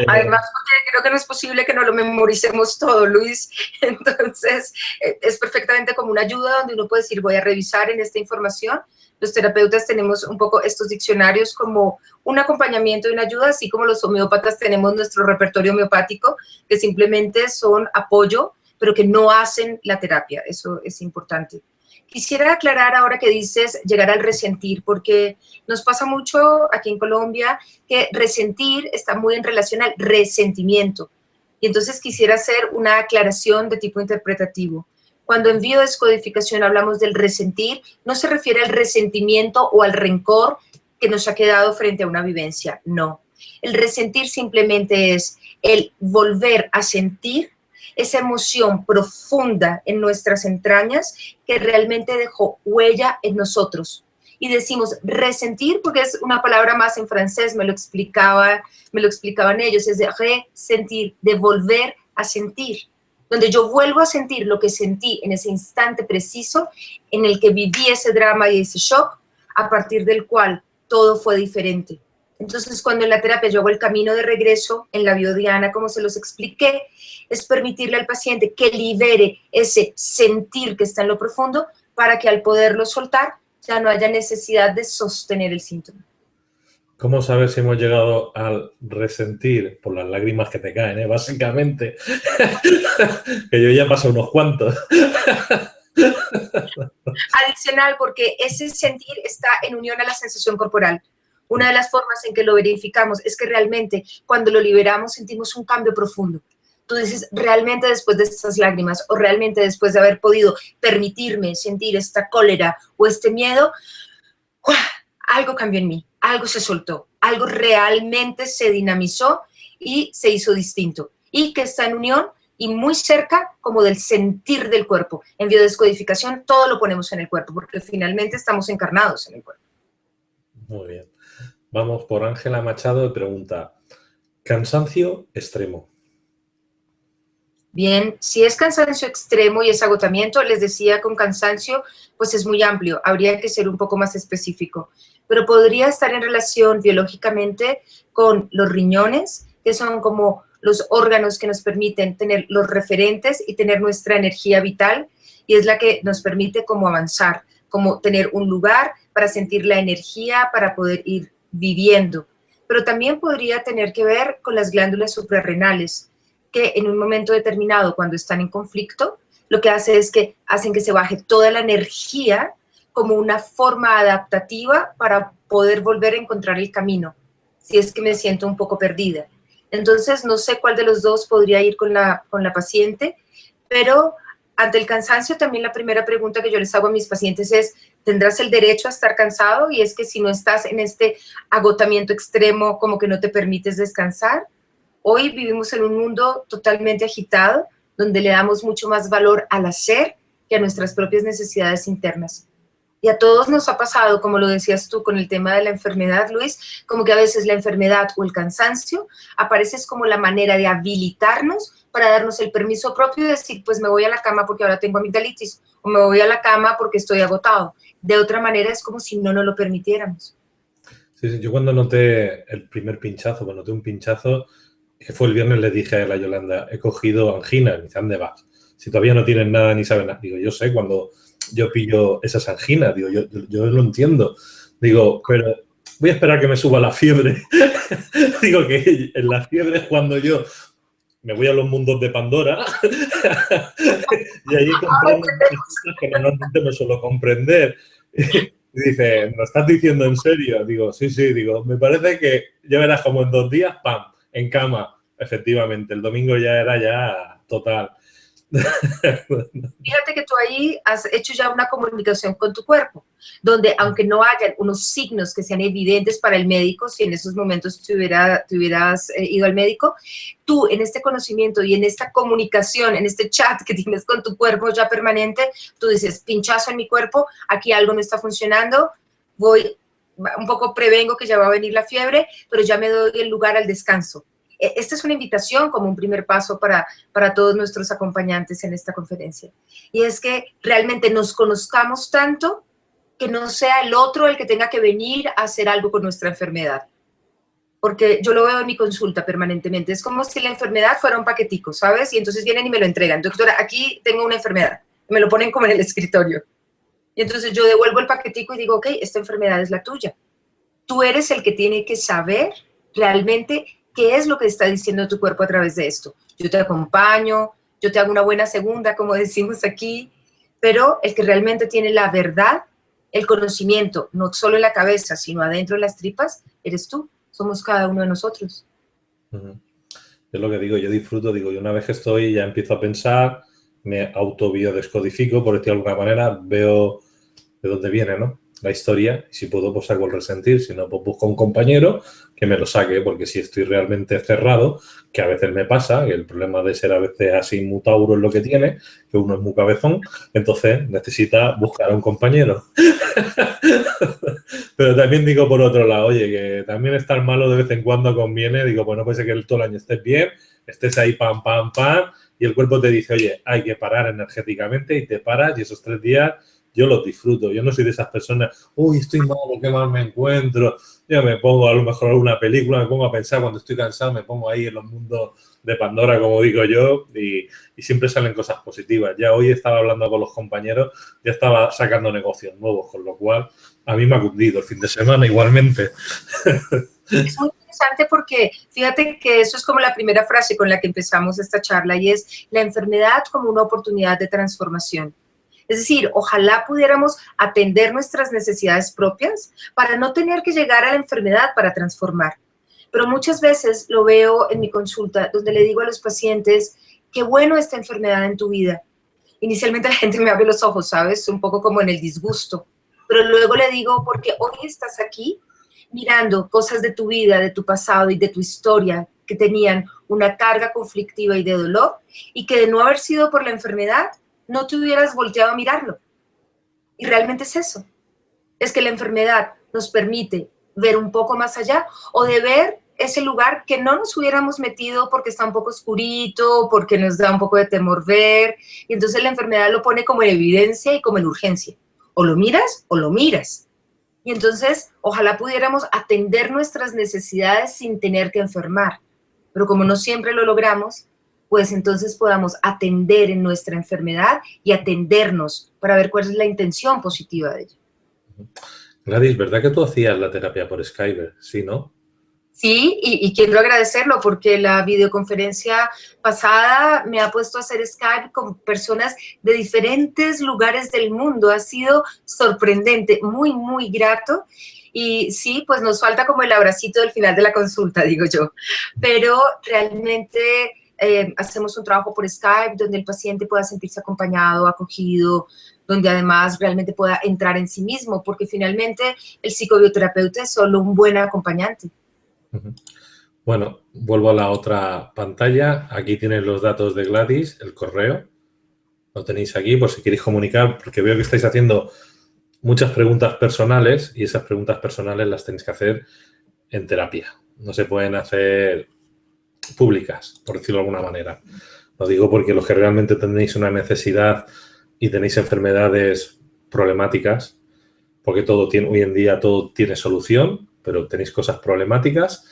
Además, porque creo que no es posible que no lo memoricemos todo, Luis. Entonces, es perfectamente como una ayuda donde uno puede decir, voy a revisar en esta información. Los terapeutas tenemos un poco estos diccionarios como un acompañamiento y una ayuda, así como los homeópatas tenemos nuestro repertorio homeopático, que simplemente son apoyo, pero que no hacen la terapia. Eso es importante. Quisiera aclarar ahora que dices llegar al resentir, porque nos pasa mucho aquí en Colombia que resentir está muy en relación al resentimiento. Y entonces quisiera hacer una aclaración de tipo interpretativo. Cuando en biodescodificación hablamos del resentir, no se refiere al resentimiento o al rencor que nos ha quedado frente a una vivencia, no. El resentir simplemente es el volver a sentir esa emoción profunda en nuestras entrañas que realmente dejó huella en nosotros. Y decimos resentir porque es una palabra más en francés, me lo explicaban ellos, es de resentir, de volver a sentir, donde yo vuelvo a sentir lo que sentí en ese instante preciso en el que viví ese drama y ese shock, a partir del cual todo fue diferente. Entonces, cuando en la terapia yo hago el camino de regreso, en la biodiana, como se los expliqué, es permitirle al paciente que libere ese sentir que está en lo profundo para que al poderlo soltar ya no haya necesidad de sostener el síntoma. ¿Cómo sabes si hemos llegado al resentir? Por las lágrimas que te caen, básicamente. Que yo ya paso unos cuantos. Adicional, porque ese sentir está en unión a la sensación corporal. Una de las formas en que lo verificamos es que realmente cuando lo liberamos sentimos un cambio profundo. Tú dices, realmente después de estas lágrimas o realmente después de haber podido permitirme sentir esta cólera o este miedo, ¡uah!, algo cambió en mí, algo se soltó, algo realmente se dinamizó y se hizo distinto. Y que está en unión y muy cerca como del sentir del cuerpo. En biodescodificación todo lo ponemos en el cuerpo porque finalmente estamos encarnados en el cuerpo. Muy bien. Vamos por Ángela Machado, pregunta, cansancio extremo. Bien, si es cansancio extremo y es agotamiento, les decía con cansancio, pues es muy amplio, habría que ser un poco más específico, pero podría estar en relación biológicamente con los riñones, que son como los órganos que nos permiten tener los referentes y tener nuestra energía vital, y es la que nos permite como avanzar, como tener un lugar para sentir la energía, para poder ir viviendo. Pero también podría tener que ver con las glándulas suprarrenales, que en un momento determinado, cuando están en conflicto, lo que hace es que hacen que se baje toda la energía como una forma adaptativa para poder volver a encontrar el camino, si es que me siento un poco perdida. Entonces, no sé cuál de los dos podría ir con la paciente, pero ante el cansancio también la primera pregunta que yo les hago a mis pacientes es, ¿tendrás el derecho a estar cansado? Y es que si no estás en este agotamiento extremo, como que no te permites descansar. Hoy vivimos en un mundo totalmente agitado, donde le damos mucho más valor al hacer que a nuestras propias necesidades internas. Y a todos nos ha pasado, como lo decías tú con el tema de la enfermedad, Luis, como que a veces la enfermedad o el cansancio aparece como la manera de habilitarnos para darnos el permiso propio de decir, pues me voy a la cama porque ahora tengo amigdalitis, o me voy a la cama porque estoy agotado. De otra manera es como si no nos lo permitiéramos. Sí, yo cuando noté el primer pinchazo, cuando noté un pinchazo, que fue el viernes, le dije a la Yolanda, he cogido angina. Y me dice, ¿dónde vas? Si todavía no tienes nada ni sabes nada. Digo, yo sé cuando yo pillo esas anginas. Digo, yo lo entiendo. Digo, pero voy a esperar que me suba la fiebre. Digo que en la fiebre es cuando yo me voy a los mundos de Pandora y allí comprendo cosas que normalmente no suelo comprender. Y dice, ¿me lo estás diciendo en serio? Digo, sí, digo, me parece que ya verás como en 2 días, ¡pam!, en cama. Efectivamente, el domingo ya era ya total. Fíjate que tú ahí has hecho ya una comunicación con tu cuerpo, donde aunque no hayan unos signos que sean evidentes para el médico, si en esos momentos te hubieras ido al médico, tú en este conocimiento y en esta comunicación, en este chat que tienes con tu cuerpo ya permanente, tú dices, pinchazo en mi cuerpo, aquí algo no está funcionando, voy, un poco prevengo que ya va a venir la fiebre, pero ya me doy el lugar al descanso. Esta es una invitación como un primer paso para todos nuestros acompañantes en esta conferencia. Y es que realmente nos conozcamos tanto que no sea el otro el que tenga que venir a hacer algo con nuestra enfermedad. Porque yo lo veo en mi consulta permanentemente. Es como si la enfermedad fuera un paquetico, ¿sabes? Y entonces vienen y me lo entregan. Doctora, aquí tengo una enfermedad. Me lo ponen como en el escritorio. Y entonces yo devuelvo el paquetico y digo, ok, esta enfermedad es la tuya. Tú eres el que tiene que saber realmente qué es lo que está diciendo tu cuerpo a través de esto. Yo te acompaño, yo te hago una buena segunda, como decimos aquí, pero el que realmente tiene la verdad, el conocimiento, no solo en la cabeza, sino adentro de las tripas, eres tú. Somos cada uno de nosotros. Es lo que digo, yo disfruto, digo, y una vez que estoy ya empiezo a pensar, me autobiodescodifico, por decirlo de alguna manera, veo de dónde viene, ¿no?, la historia, y si puedo, pues saco el resentir, si no, pues busco un compañero que me lo saque, porque si estoy realmente cerrado, que a veces me pasa, que el problema de ser a veces así mutauro es lo que tiene, que uno es muy cabezón, entonces necesita buscar a un compañero. Pero también digo por otro lado, oye, que también estar malo de vez en cuando conviene, digo, pues no puede ser que todo el año estés bien, estés ahí pam, pam, pam, y el cuerpo te dice, oye, hay que parar energéticamente, y te paras, y esos 3 días yo los disfruto. Yo no soy de esas personas, uy, estoy malo, qué mal me encuentro. Yo me pongo a lo mejor alguna película, me pongo a pensar cuando estoy cansado, me pongo ahí en los mundos de Pandora, como digo yo, y siempre salen cosas positivas. Ya hoy estaba hablando con los compañeros, ya estaba sacando negocios nuevos, con lo cual a mí me ha cundido el fin de semana igualmente. Es muy interesante porque fíjate que eso es como la primera frase con la que empezamos esta charla y es la enfermedad como una oportunidad de transformación. Es decir, ojalá pudiéramos atender nuestras necesidades propias para no tener que llegar a la enfermedad para transformar. Pero muchas veces lo veo en mi consulta, donde le digo a los pacientes, qué bueno esta enfermedad en tu vida. Inicialmente la gente me abre los ojos, ¿sabes? Un poco como en el disgusto. Pero luego le digo, porque hoy estás aquí mirando cosas de tu vida, de tu pasado y de tu historia que tenían una carga conflictiva y de dolor, y que de no haber sido por la enfermedad, no te hubieras volteado a mirarlo. Y realmente es eso. Es que la enfermedad nos permite ver un poco más allá o de ver ese lugar que no nos hubiéramos metido porque está un poco oscurito, porque nos da un poco de temor ver. Y entonces la enfermedad lo pone como en evidencia y como en urgencia. O lo miras o lo miras. Y entonces ojalá pudiéramos atender nuestras necesidades sin tener que enfermar. Pero como no siempre lo logramos, pues entonces podamos atender en nuestra enfermedad y atendernos para ver cuál es la intención positiva de ella. Gladys, ¿verdad que tú hacías la terapia por Skype? Sí, ¿no? Sí, y quiero agradecerlo porque la videoconferencia pasada me ha puesto a hacer Skype con personas de diferentes lugares del mundo. Ha sido sorprendente, muy, muy grato. Y sí, pues nos falta como el abracito del final de la consulta, digo yo. Pero realmente hacemos un trabajo por Skype donde el paciente pueda sentirse acompañado, acogido, donde además realmente pueda entrar en sí mismo, porque finalmente el psicobioterapeuta es solo un buen acompañante. Bueno, vuelvo a la otra pantalla. Aquí tienes los datos de Gladys, el correo. Lo tenéis aquí por si queréis comunicar, porque veo que estáis haciendo muchas preguntas personales y esas preguntas personales las tenéis que hacer en terapia. No se pueden hacer públicas, por decirlo de alguna manera. Lo digo porque los que realmente tenéis una necesidad y tenéis enfermedades problemáticas, porque todo tiene, hoy en día todo tiene solución, pero tenéis cosas problemáticas,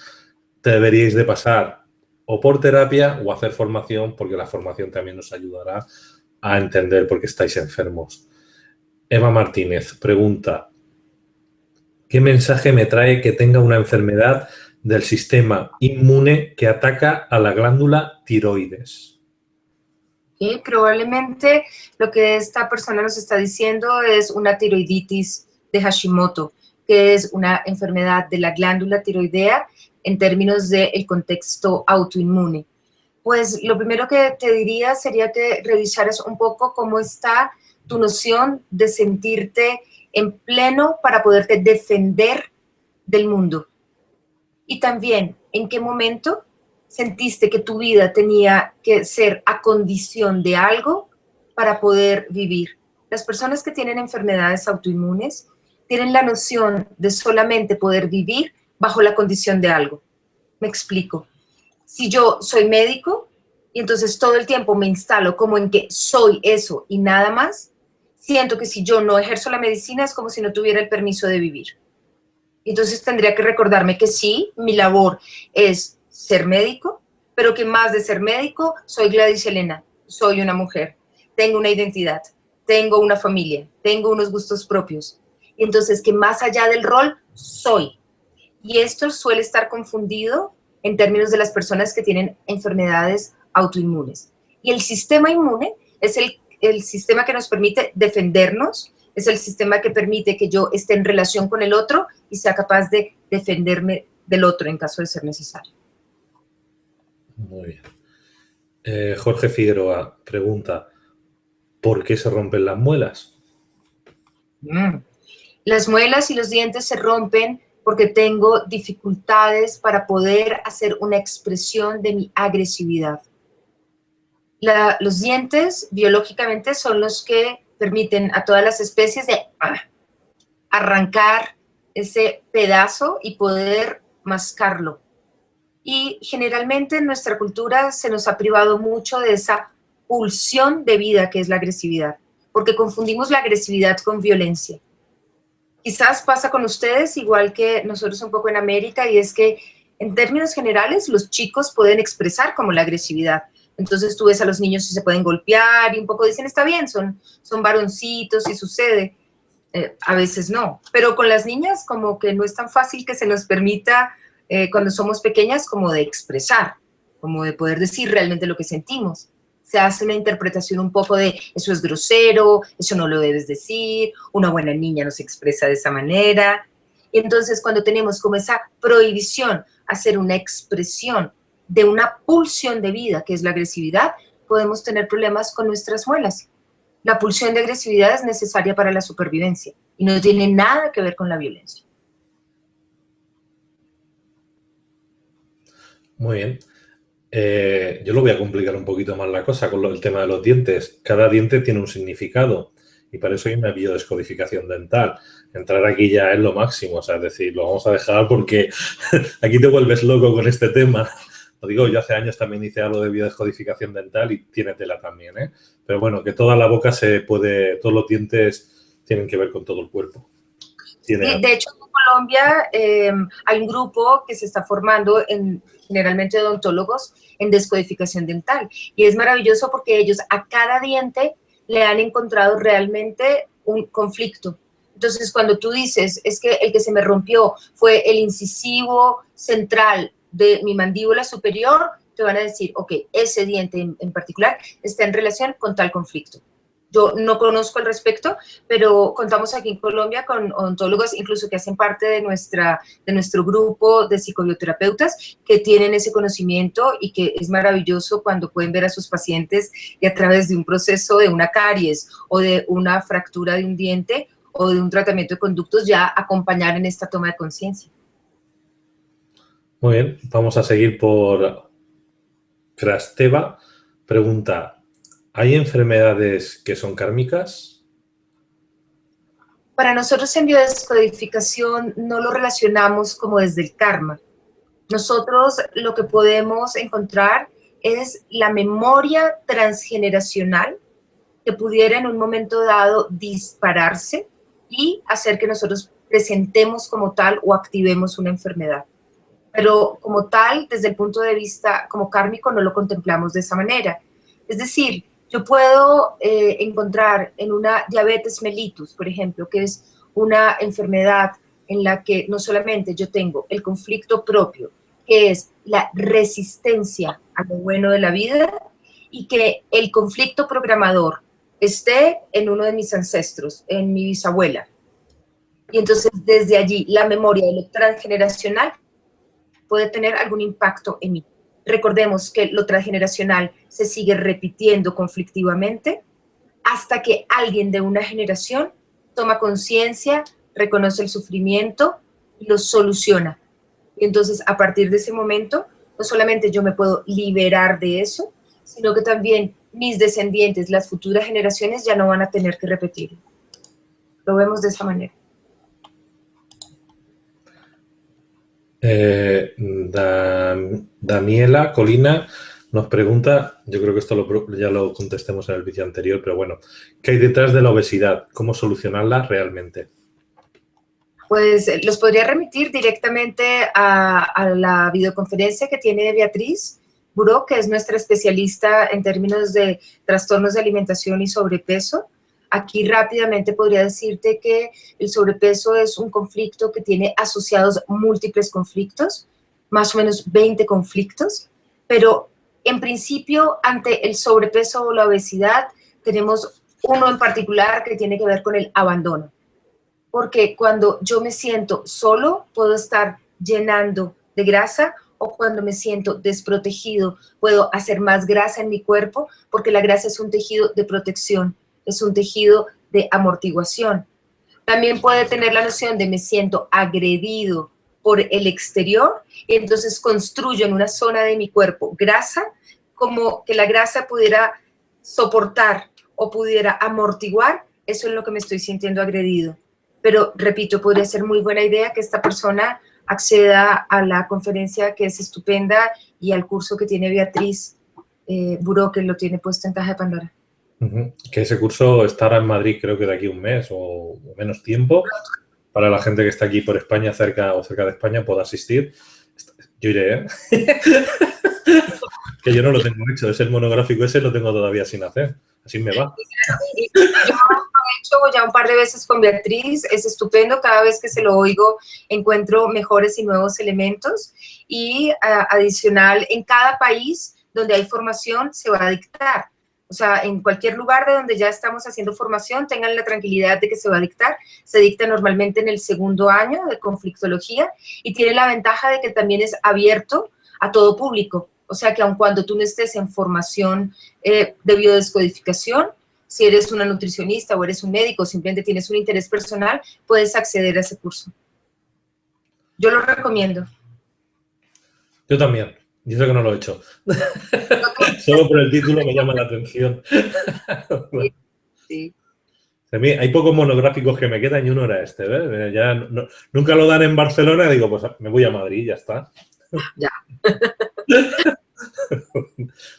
deberíais de pasar o por terapia o hacer formación, porque la formación también nos ayudará a entender por qué estáis enfermos. Eva Martínez pregunta, ¿qué mensaje me trae que tenga una enfermedad del sistema inmune que ataca a la glándula tiroides? Y probablemente lo que esta persona nos está diciendo es una tiroiditis de Hashimoto, que es una enfermedad de la glándula tiroidea en términos del contexto autoinmune. Pues lo primero que te diría sería que revisaras un poco cómo está tu noción de sentirte en pleno para poderte defender del mundo. Y también, ¿en qué momento sentiste que tu vida tenía que ser a condición de algo para poder vivir? Las personas que tienen enfermedades autoinmunes tienen la noción de solamente poder vivir bajo la condición de algo. Me explico. Si yo soy médico y entonces todo el tiempo me instalo como en que soy eso y nada más, siento que si yo no ejerzo la medicina es como si no tuviera el permiso de vivir. Entonces tendría que recordarme que sí, mi labor es ser médico, pero que más de ser médico, soy Gladys Helena, soy una mujer, tengo una identidad, tengo una familia, tengo unos gustos propios. Y entonces que más allá del rol, soy. Y esto suele estar confundido en términos de las personas que tienen enfermedades autoinmunes. Y el sistema inmune es el sistema que nos permite defendernos, es el sistema que permite que yo esté en relación con el otro y sea capaz de defenderme del otro en caso de ser necesario. Muy bien. Jorge Figueroa pregunta, ¿por qué se rompen las muelas? Las muelas y los dientes se rompen porque tengo dificultades para poder hacer una expresión de mi agresividad. Los dientes biológicamente son los que permiten a todas las especies de arrancar ese pedazo y poder mascarlo. Y generalmente en nuestra cultura se nos ha privado mucho de esa pulsión de vida que es la agresividad, porque confundimos la agresividad con violencia. Quizás pasa con ustedes igual que nosotros un poco en América, y es que en términos generales los chicos pueden expresar como la agresividad. Entonces tú ves a los niños y se pueden golpear y un poco dicen, está bien, son varoncitos y sucede. A veces no. Pero con las niñas como que no es tan fácil que se nos permita cuando somos pequeñas como de expresar, como de poder decir realmente lo que sentimos. se hace una interpretación un poco de eso es grosero, eso no lo debes decir, una buena niña no se expresa de esa manera. Y entonces cuando tenemos como esa prohibición hacer una expresión de una pulsión de vida, que es la agresividad, podemos tener problemas con nuestras muelas. La pulsión de agresividad es necesaria para la supervivencia y no tiene nada que ver con la violencia. Muy bien. Yo lo voy a complicar un poquito más la cosa con el tema de los dientes. Cada diente tiene un significado y para eso hay una biodescodificación dental. Entrar aquí ya es lo máximo, o sea, es decir, lo vamos a dejar porque aquí te vuelves loco con este tema. Lo digo, yo hace años también hice algo de biodescodificación dental y tiene tela también, ¿eh? Pero bueno, que toda la boca se puede, todos los dientes tienen que ver con todo el cuerpo. Sí, de hecho, en Colombia hay un grupo que se está formando, generalmente odontólogos, en descodificación dental. Y es maravilloso porque ellos a cada diente le han encontrado realmente un conflicto. Entonces, cuando tú dices, es que el que se me rompió fue el incisivo central de mi mandíbula superior, te van a decir, ok, ese diente en particular está en relación con tal conflicto. Yo no conozco al respecto, pero contamos aquí en Colombia con odontólogos, incluso que hacen parte de nuestro grupo de psicobioterapeutas, que tienen ese conocimiento y que es maravilloso cuando pueden ver a sus pacientes y a través de un proceso de una caries o de una fractura de un diente o de un tratamiento de conductos ya acompañar en esta toma de conciencia. Muy bien, vamos a seguir por Krasteva. Pregunta, ¿hay enfermedades que son kármicas? Para nosotros en biodescodificación no lo relacionamos como desde el karma. Nosotros lo que podemos encontrar es la memoria transgeneracional que pudiera en un momento dado dispararse y hacer que nosotros presentemos como tal o activemos una enfermedad. Pero como tal, desde el punto de vista como kármico, no lo contemplamos de esa manera. Es decir, yo puedo encontrar en una diabetes mellitus, por ejemplo, que es una enfermedad en la que no solamente yo tengo el conflicto propio, que es la resistencia a lo bueno de la vida, y que el conflicto programador esté en uno de mis ancestros, en mi bisabuela. Y entonces desde allí la memoria de lo transgeneracional puede tener algún impacto en mí. Recordemos que lo transgeneracional se sigue repitiendo conflictivamente hasta que alguien de una generación toma conciencia, reconoce el sufrimiento y lo soluciona. Y entonces, a partir de ese momento, no solamente yo me puedo liberar de eso, sino que también mis descendientes, las futuras generaciones, ya no van a tener que repetirlo. Lo vemos de esa manera. Daniela Colina nos pregunta, yo creo que esto ya lo contestemos en el vídeo anterior, pero bueno, ¿qué hay detrás de la obesidad? ¿Cómo solucionarla realmente? Pues los podría remitir directamente a la videoconferencia que tiene Beatriz Buró, que es nuestra especialista en términos de trastornos de alimentación y sobrepeso. Aquí rápidamente podría decirte que el sobrepeso es un conflicto que tiene asociados múltiples conflictos, más o menos 20 conflictos, pero en principio ante el sobrepeso o la obesidad tenemos uno en particular que tiene que ver con el abandono. Porque cuando yo me siento solo, puedo estar llenando de grasa, o cuando me siento desprotegido, puedo hacer más grasa en mi cuerpo, porque la grasa es un tejido de protección, es un tejido de amortiguación. También puede tener la noción de me siento agredido por el exterior, y entonces construyo en una zona de mi cuerpo grasa, como que la grasa pudiera soportar o pudiera amortiguar, eso es lo que me estoy sintiendo agredido. Pero, repito, podría ser muy buena idea que esta persona acceda a la conferencia, que es estupenda, y al curso que tiene Beatriz Buró, que lo tiene puesto en Caja de Pandora. Que ese curso estará en Madrid, creo que de aquí un mes o menos tiempo, para la gente que está aquí por España, cerca de España, pueda asistir. Yo iré, ¿eh? Que yo no lo tengo hecho, ese monográfico ese lo tengo todavía sin hacer, así me va. Yo lo he hecho ya un par de veces con Beatriz, es estupendo, cada vez que se lo oigo encuentro mejores y nuevos elementos, y adicional, en cada país donde hay formación se va a dictar. O sea, en cualquier lugar de donde ya estamos haciendo formación, tengan la tranquilidad de que se va a dictar. Se dicta normalmente en el segundo año de conflictología y tiene la ventaja de que también es abierto a todo público. O sea, que aun cuando tú no estés en formación de biodescodificación, si eres una nutricionista o eres un médico, simplemente tienes un interés personal, puedes acceder a ese curso. Yo lo recomiendo. Yo también. Y eso que no lo he hecho. Solo por el título me llama la atención. Sí, sí. A mí hay pocos monográficos que me quedan y uno era este, ¿ves? Ya nunca lo dan en Barcelona y digo, pues me voy a Madrid y ya está. Ya.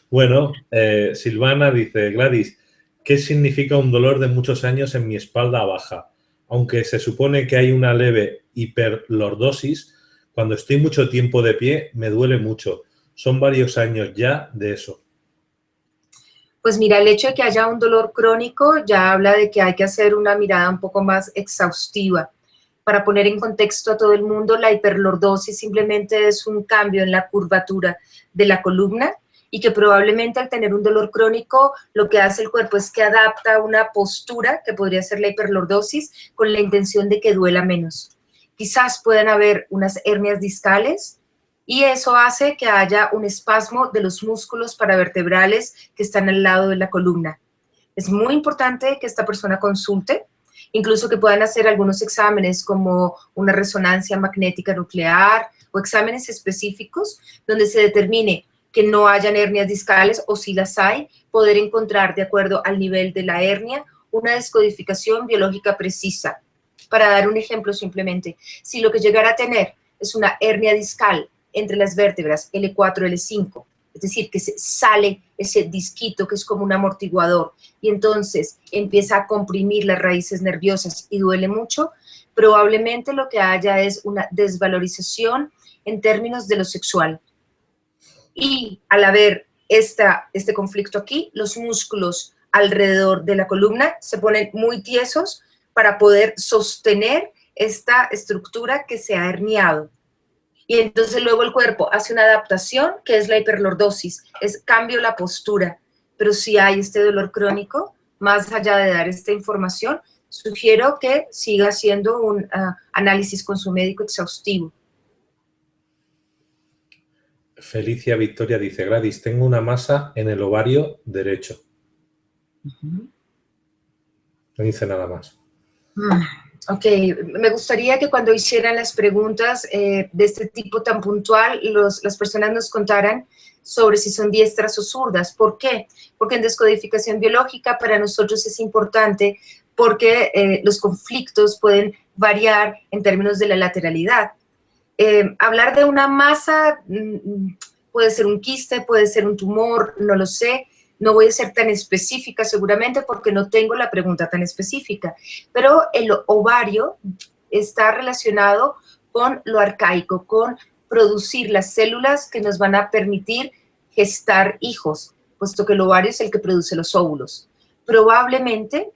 Bueno, Silvana dice, Gladys, ¿qué significa un dolor de muchos años en mi espalda baja? Aunque se supone que hay una leve hiperlordosis, cuando estoy mucho tiempo de pie me duele mucho. Son varios años ya de eso. Pues mira, el hecho de que haya un dolor crónico ya habla de que hay que hacer una mirada un poco más exhaustiva. Para poner en contexto a todo el mundo, la hiperlordosis simplemente es un cambio en la curvatura de la columna y que probablemente al tener un dolor crónico lo que hace el cuerpo es que adapta una postura, que podría ser la hiperlordosis, con la intención de que duela menos. Quizás puedan haber unas hernias discales y eso hace que haya un espasmo de los músculos paravertebrales que están al lado de la columna. Es muy importante que esta persona consulte, incluso que puedan hacer algunos exámenes como una resonancia magnética nuclear o exámenes específicos donde se determine que no hayan hernias discales o si las hay, poder encontrar de acuerdo al nivel de la hernia una descodificación biológica precisa. Para dar un ejemplo simplemente, si lo que llegara a tener es una hernia discal entre las vértebras L4 y L5, es decir, que se sale ese disquito que es como un amortiguador y entonces empieza a comprimir las raíces nerviosas y duele mucho, probablemente lo que haya es una desvalorización en términos de lo sexual. Y al haber este conflicto aquí, los músculos alrededor de la columna se ponen muy tiesos para poder sostener esta estructura que se ha herniado. Y entonces luego el cuerpo hace una adaptación que es la hiperlordosis, es cambio la postura. Pero si hay este dolor crónico, más allá de dar esta información, sugiero que siga haciendo un análisis con su médico exhaustivo. Felicia Victoria dice, Gladys, tengo una masa en el ovario derecho. No dice nada más. Ok, me gustaría que cuando hicieran las preguntas de este tipo tan puntual, las personas nos contaran sobre si son diestras o zurdas. ¿Por qué? Porque en descodificación biológica para nosotros es importante porque los conflictos pueden variar en términos de la lateralidad. Hablar de una masa puede ser un quiste, puede ser un tumor, no lo sé. No voy a ser tan específica seguramente porque no tengo la pregunta tan específica, pero el ovario está relacionado con lo arcaico, con producir las células que nos van a permitir gestar hijos, puesto que el ovario es el que produce los óvulos. Probablemente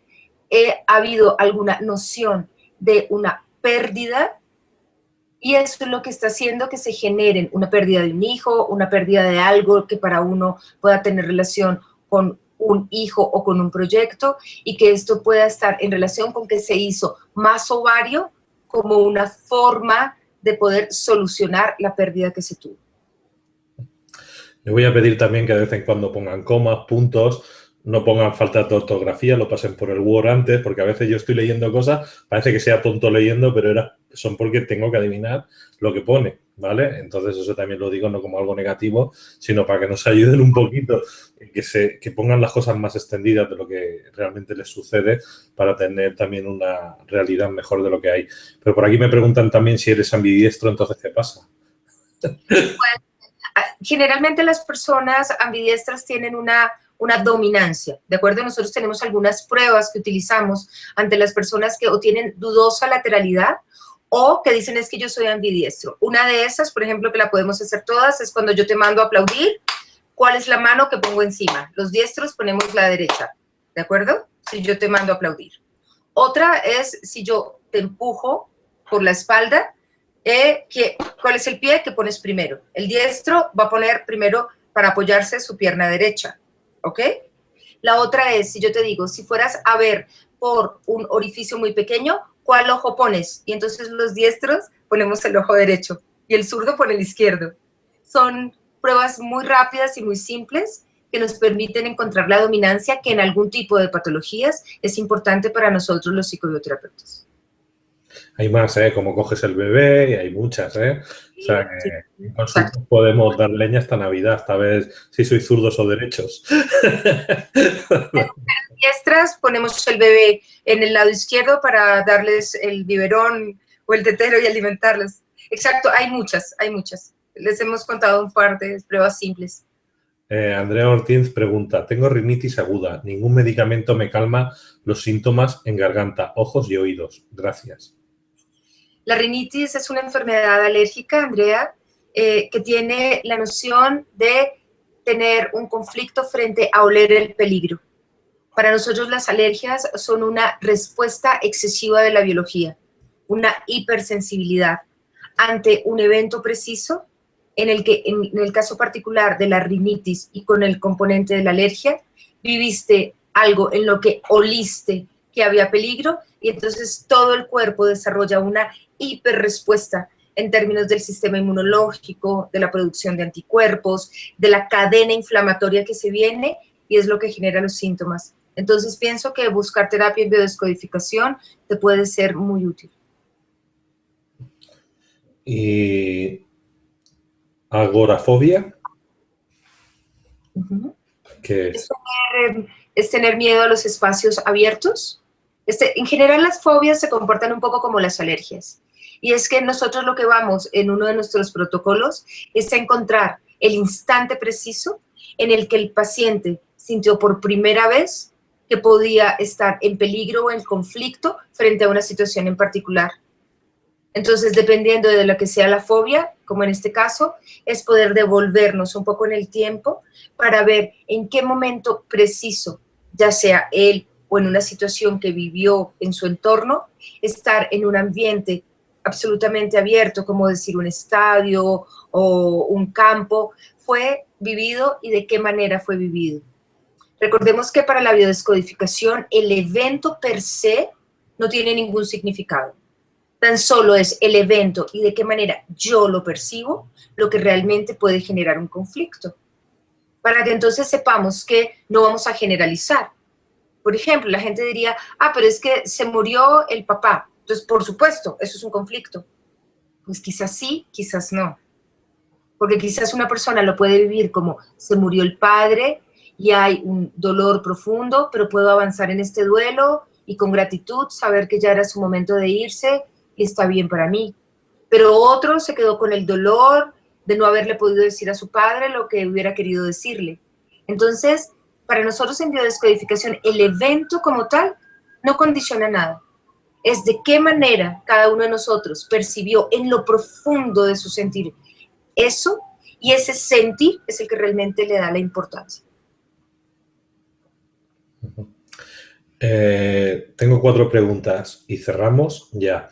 ha habido alguna noción de una pérdida y eso es lo que está haciendo que se generen una pérdida de un hijo, una pérdida de algo que para uno pueda tener relación con un hijo o con un proyecto y que esto pueda estar en relación con que se hizo más ovario como una forma de poder solucionar la pérdida que se tuvo. Le voy a pedir también que de vez en cuando pongan comas, puntos, no pongan faltas de ortografía, lo pasen por el Word antes, porque a veces yo estoy leyendo cosas, parece que sea tonto leyendo, pero son porque tengo que adivinar lo que pone, ¿vale? Entonces eso también lo digo no como algo negativo, sino para que nos ayuden un poquito, que pongan las cosas más extendidas de lo que realmente les sucede para tener también una realidad mejor de lo que hay. Pero por aquí me preguntan también si eres ambidiestro, entonces ¿qué pasa? Generalmente las personas ambidiestras tienen una dominancia, ¿de acuerdo? Nosotros tenemos algunas pruebas que utilizamos ante las personas que o tienen dudosa lateralidad o que dicen es que yo soy ambidiestro. Una de esas, por ejemplo, que la podemos hacer todas, es cuando yo te mando a aplaudir, ¿cuál es la mano que pongo encima? Los diestros ponemos la derecha, ¿de acuerdo? Si yo te mando a aplaudir. Otra es si yo te empujo por la espalda, ¿cuál es el pie que pones primero? El diestro va a poner primero para apoyarse su pierna derecha, ¿ok? La otra es, si yo te digo, si fueras a ver por un orificio muy pequeño, ¿cuál ojo pones? Y entonces los diestros ponemos el ojo derecho y el zurdo pone el izquierdo. Son pruebas muy rápidas y muy simples que nos permiten encontrar la dominancia que en algún tipo de patologías es importante para nosotros los psicobioterapeutas. Hay más, ¿eh? Como coges el bebé, y hay muchas, ¿eh? O sea, Sí, que en consulta exacto. podemos dar leña hasta Navidad, hasta ver si sois zurdos o derechos. Diestras ponemos el bebé en el lado izquierdo para darles el biberón o el tetero y alimentarlos. Exacto, hay muchas, hay muchas. Les hemos contado un par de pruebas simples. Andrea Ortiz pregunta, tengo rinitis aguda, ningún medicamento me calma los síntomas en garganta, ojos y oídos. Gracias. La rinitis es una enfermedad alérgica, Andrea, que tiene la noción de tener un conflicto frente a oler el peligro. Para nosotros las alergias son una respuesta excesiva de la biología, una hipersensibilidad ante un evento preciso en el que, en el caso particular de la rinitis y con el componente de la alergia, viviste algo en lo que oliste que había peligro y entonces todo el cuerpo desarrolla una hiperrespuesta en términos del sistema inmunológico, de la producción de anticuerpos, de la cadena inflamatoria que se viene y es lo que genera los síntomas. Entonces pienso que buscar terapia en biodescodificación te puede ser muy útil. Y agorafobia, ¿qué es? Es tener miedo a los espacios abiertos. En general las fobias se comportan un poco como las alergias. Y es que nosotros lo que vamos en uno de nuestros protocolos es encontrar el instante preciso en el que el paciente sintió por primera vez que podía estar en peligro o en conflicto frente a una situación en particular. Entonces, dependiendo de lo que sea la fobia, como en este caso, es poder devolvernos un poco en el tiempo para ver en qué momento preciso, ya sea él o en una situación que vivió en su entorno, estar en un ambiente absolutamente abierto, como decir un estadio o un campo, fue vivido y de qué manera fue vivido. Recordemos que para la biodescodificación el evento per se no tiene ningún significado. Tan solo es el evento y de qué manera yo lo percibo lo que realmente puede generar un conflicto. Para que entonces sepamos que no vamos a generalizar. Por ejemplo, la gente diría, pero es que se murió el papá. Entonces, por supuesto, eso es un conflicto. Pues quizás sí, quizás no. Porque quizás una persona lo puede vivir como se murió el padre y hay un dolor profundo, pero puedo avanzar en este duelo y con gratitud saber que ya era su momento de irse y está bien para mí. Pero otro se quedó con el dolor de no haberle podido decir a su padre lo que hubiera querido decirle. Entonces, para nosotros en biodescodificación, el evento como tal no condiciona nada. Es de qué manera cada uno de nosotros percibió en lo profundo de su sentir eso, y ese sentir es el que realmente le da la importancia. Tengo 4 preguntas y cerramos ya.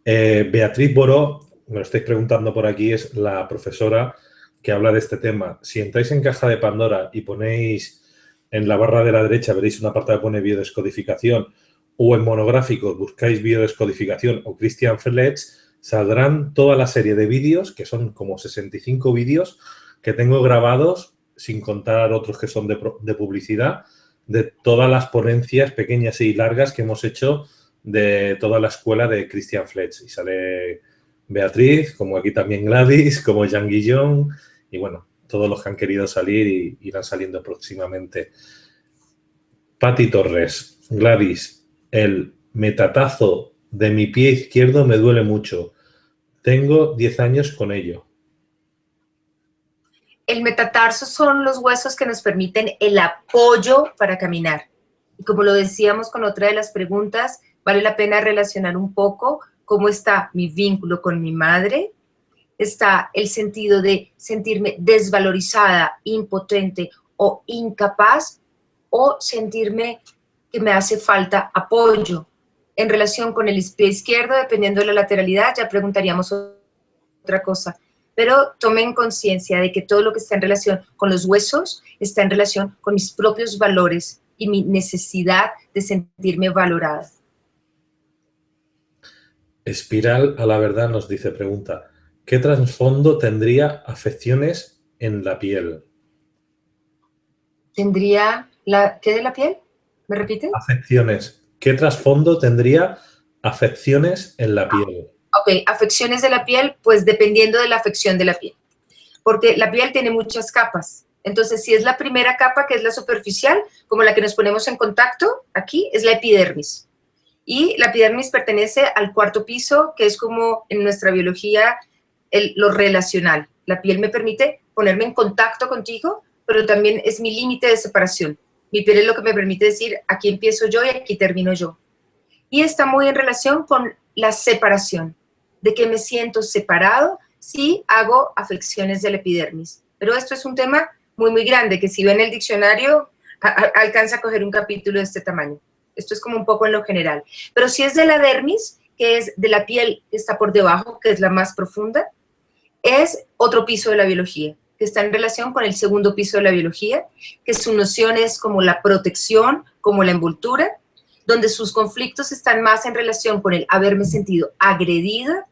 Beatriz Boró, me lo estáis preguntando por aquí, es la profesora que habla de este tema. Si entráis en Caja de Pandora y ponéis en la barra de la derecha, veréis una parte que pone biodescodificación, o en monográficos buscáis biodescodificación o Christian Fletch, saldrán toda la serie de vídeos, que son como 65 vídeos, que tengo grabados, sin contar otros que son de publicidad, de todas las ponencias pequeñas y largas que hemos hecho de toda la escuela de Christian Fletch. Y sale Beatriz, como aquí también Gladys, como Jean Guillón, y bueno, todos los que han querido salir y irán saliendo próximamente. Pati Torres, Gladys, el metatazo de mi pie izquierdo me duele mucho. Tengo 10 años con ello. El metatarso son los huesos que nos permiten el apoyo para caminar. Y como lo decíamos con otra de las preguntas, vale la pena relacionar un poco cómo está mi vínculo con mi madre, está el sentido de sentirme desvalorizada, impotente o incapaz, o sentirme que me hace falta apoyo. En relación con el pie izquierdo, dependiendo de la lateralidad, ya preguntaríamos otra cosa. Pero tomen conciencia de que todo lo que está en relación con los huesos está en relación con mis propios valores y mi necesidad de sentirme valorada. Espiral a la verdad nos dice, pregunta, ¿qué trasfondo tendría afecciones en la piel? ¿Tendría qué de la piel? ¿Me repite? Afecciones. ¿Qué trasfondo tendría afecciones en la piel? Ok, afecciones de la piel, pues dependiendo de la afección de la piel. Porque la piel tiene muchas capas. Entonces, si es la primera capa, que es la superficial, como la que nos ponemos en contacto, aquí es la epidermis. Y la epidermis pertenece al cuarto piso, que es como en nuestra biología lo relacional. La piel me permite ponerme en contacto contigo, pero también es mi límite de separación. Mi piel es lo que me permite decir, aquí empiezo yo y aquí termino yo. Y está muy en relación con la separación, de que me siento separado si hago afecciones de la epidermis. Pero esto es un tema muy, muy grande, que si ven el diccionario, alcanza a coger un capítulo de este tamaño. Esto es como un poco en lo general. Pero si es de la dermis, que es de la piel que está por debajo, que es la más profunda, es otro piso de la biología, que está en relación con el segundo piso de la biología, que su noción es como la protección, como la envoltura, donde sus conflictos están más en relación con el haberme sentido agredida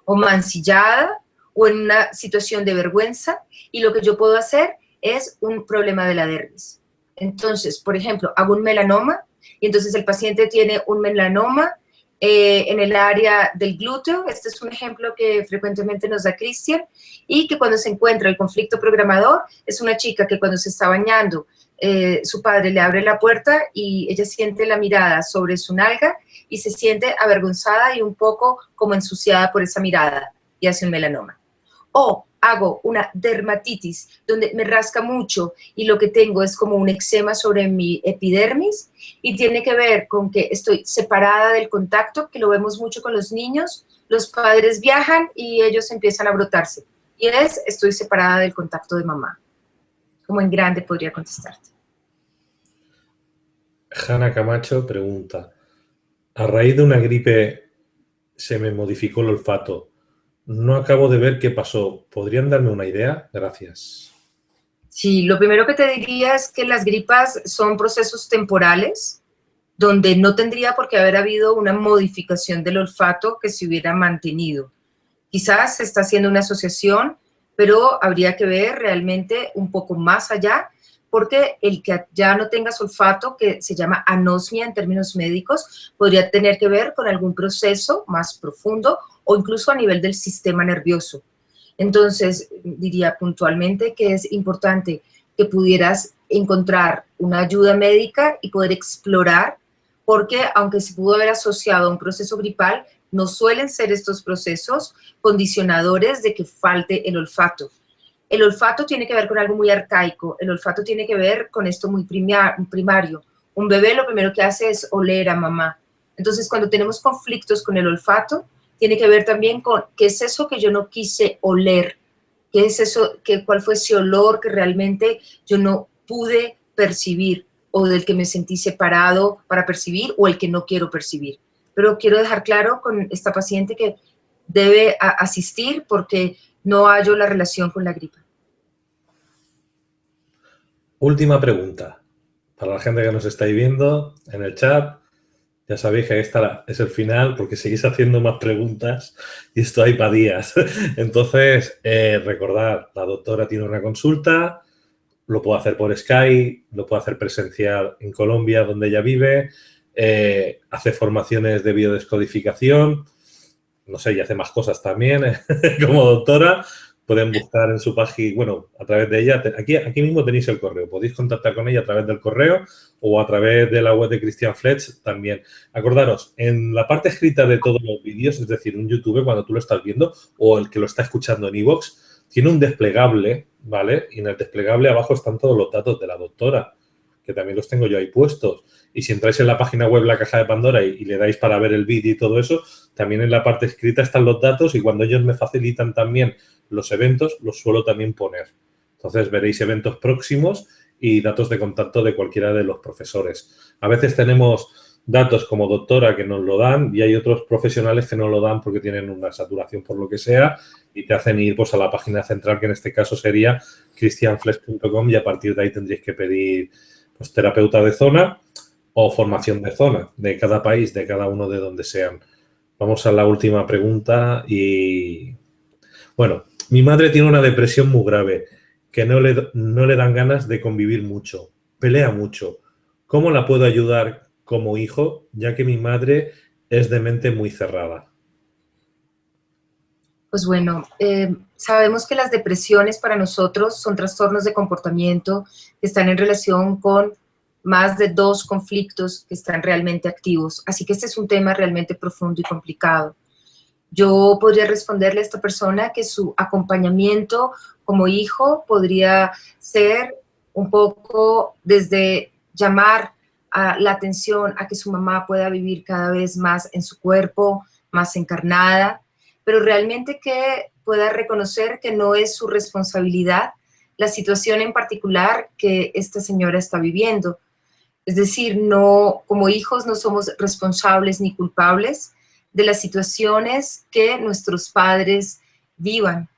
o mancillada o en una situación de vergüenza, y lo que yo puedo hacer es un problema de la dermis. Entonces, por ejemplo, hago un melanoma, y entonces el paciente tiene un melanoma en el área del glúteo. Este es un ejemplo que frecuentemente nos da Cristian, y que cuando se encuentra el conflicto programador, es una chica que cuando se está bañando, su padre le abre la puerta y ella siente la mirada sobre su nalga y se siente avergonzada y un poco como ensuciada por esa mirada y hace un melanoma. O hago una dermatitis donde me rasca mucho y lo que tengo es como un eczema sobre mi epidermis y tiene que ver con que estoy separada del contacto, que lo vemos mucho con los niños. Los padres viajan y ellos empiezan a brotarse. Y estoy separada del contacto de mamá. Como en grande podría contestarte. Hanna Camacho pregunta, a raíz de una gripe se me modificó el olfato. No acabo de ver qué pasó. ¿Podrían darme una idea? Gracias. Sí, lo primero que te diría es que las gripas son procesos temporales donde no tendría por qué haber habido una modificación del olfato que se hubiera mantenido. Quizás se está haciendo una asociación, pero habría que ver realmente un poco más allá, porque el que ya no tengas olfato, que se llama anosmia en términos médicos, podría tener que ver con algún proceso más profundo o incluso a nivel del sistema nervioso. Entonces, diría puntualmente que es importante que pudieras encontrar una ayuda médica y poder explorar, porque aunque se pudo haber asociado a un proceso gripal, no suelen ser estos procesos condicionadores de que falte el olfato. El olfato tiene que ver con algo muy arcaico, el olfato tiene que ver con esto muy primario. Un bebé lo primero que hace es oler a mamá. Entonces, cuando tenemos conflictos con el olfato, tiene que ver también con qué es eso que yo no quise oler, qué es eso, cuál fue ese olor que realmente yo no pude percibir o del que me sentí separado para percibir o el que no quiero percibir. Pero quiero dejar claro con esta paciente que debe asistir porque no hallo la relación con la gripe. Última pregunta. Para la gente que nos estáis viendo en el chat, ya sabéis que esta es el final porque seguís haciendo más preguntas y esto hay para días. Entonces, recordad, la doctora tiene una consulta, lo puede hacer por Skype, lo puede hacer presencial en Colombia, donde ella vive, hace formaciones de biodescodificación, no sé, y hace más cosas también como doctora. Pueden buscar en su página, bueno, a través de ella. Aquí mismo tenéis el correo. Podéis contactar con ella a través del correo o a través de la web de Christian Fletch también. Acordaros, en la parte escrita de todos los vídeos, es decir, un YouTube cuando tú lo estás viendo o el que lo está escuchando en iVoox, tiene un desplegable, ¿vale? Y en el desplegable abajo están todos los datos de la doctora, que también los tengo yo ahí puestos. Y si entráis en la página web, la caja de Pandora, y le dais para ver el vídeo y todo eso, también en la parte escrita están los datos y cuando ellos me facilitan también los eventos, los suelo también poner. Entonces veréis eventos próximos y datos de contacto de cualquiera de los profesores. A veces tenemos datos como doctora que nos lo dan y hay otros profesionales que no lo dan porque tienen una saturación por lo que sea y te hacen ir pues, a la página central, que en este caso sería christianflex.com, y a partir de ahí tendréis que pedir pues, terapeuta de zona o formación de zona, de cada país, de cada uno de donde sean. Vamos a la última pregunta y... Bueno, mi madre tiene una depresión muy grave, que no le dan ganas de convivir mucho, pelea mucho. ¿Cómo la puedo ayudar como hijo, ya que mi madre es de mente muy cerrada? Pues bueno, sabemos que las depresiones para nosotros son trastornos de comportamiento que están en relación con más de 2 conflictos que están realmente activos. Así que este es un tema realmente profundo y complicado. Yo podría responderle a esta persona que su acompañamiento como hijo podría ser un poco desde llamar a la atención a que su mamá pueda vivir cada vez más en su cuerpo, más encarnada, pero realmente que pueda reconocer que no es su responsabilidad la situación en particular que esta señora está viviendo. Es decir, no, como hijos no somos responsables ni culpables de las situaciones que nuestros padres vivan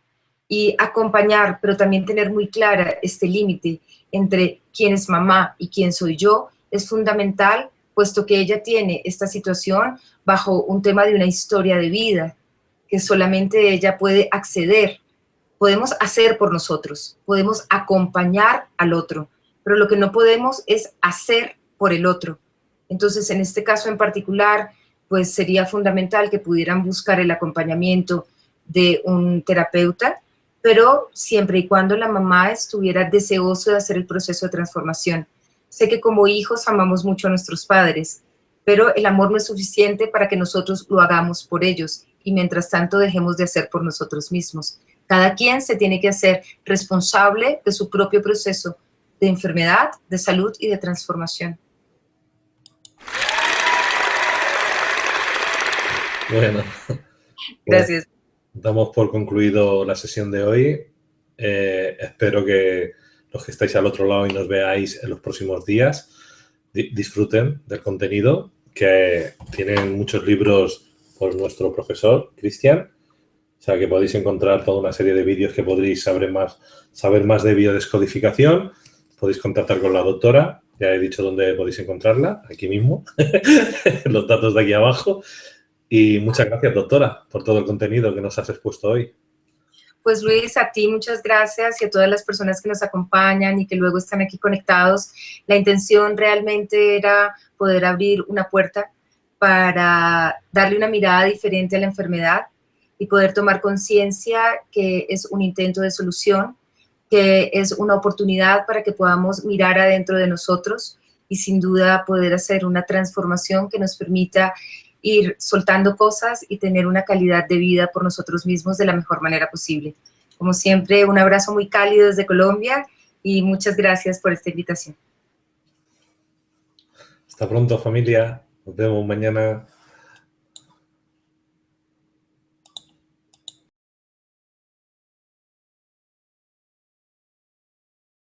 y acompañar, pero también tener muy clara este límite entre quién es mamá y quién soy yo es fundamental, puesto que ella tiene esta situación bajo un tema de una historia de vida que solamente ella puede acceder. Podemos hacer por nosotros, podemos acompañar al otro, pero lo que no podemos es hacer por el otro. Entonces, en este caso en particular, pues sería fundamental que pudieran buscar el acompañamiento de un terapeuta, pero siempre y cuando la mamá estuviera deseoso de hacer el proceso de transformación. Sé que como hijos amamos mucho a nuestros padres, pero el amor no es suficiente para que nosotros lo hagamos por ellos y mientras tanto dejemos de hacer por nosotros mismos. Cada quien se tiene que hacer responsable de su propio proceso de enfermedad, de salud y de transformación. Bueno, Gracias. Pues damos por concluido la sesión de hoy. Espero que los que estáis al otro lado y nos veáis en los próximos días disfruten del contenido, que tienen muchos libros por nuestro profesor, Cristian. O sea, que podéis encontrar toda una serie de vídeos que podréis saber más de biodescodificación. Podéis contactar con la doctora. Ya he dicho dónde podéis encontrarla, aquí mismo, los datos de aquí abajo. Y muchas gracias, doctora, por todo el contenido que nos has expuesto hoy. Pues Luis, a ti muchas gracias y a todas las personas que nos acompañan y que luego están aquí conectados. La intención realmente era poder abrir una puerta para darle una mirada diferente a la enfermedad y poder tomar conciencia que es un intento de solución, que es una oportunidad para que podamos mirar adentro de nosotros y sin duda poder hacer una transformación que nos permita ir soltando cosas y tener una calidad de vida por nosotros mismos de la mejor manera posible. Como siempre, un abrazo muy cálido desde Colombia y muchas gracias por esta invitación. Hasta pronto, familia. Nos vemos mañana.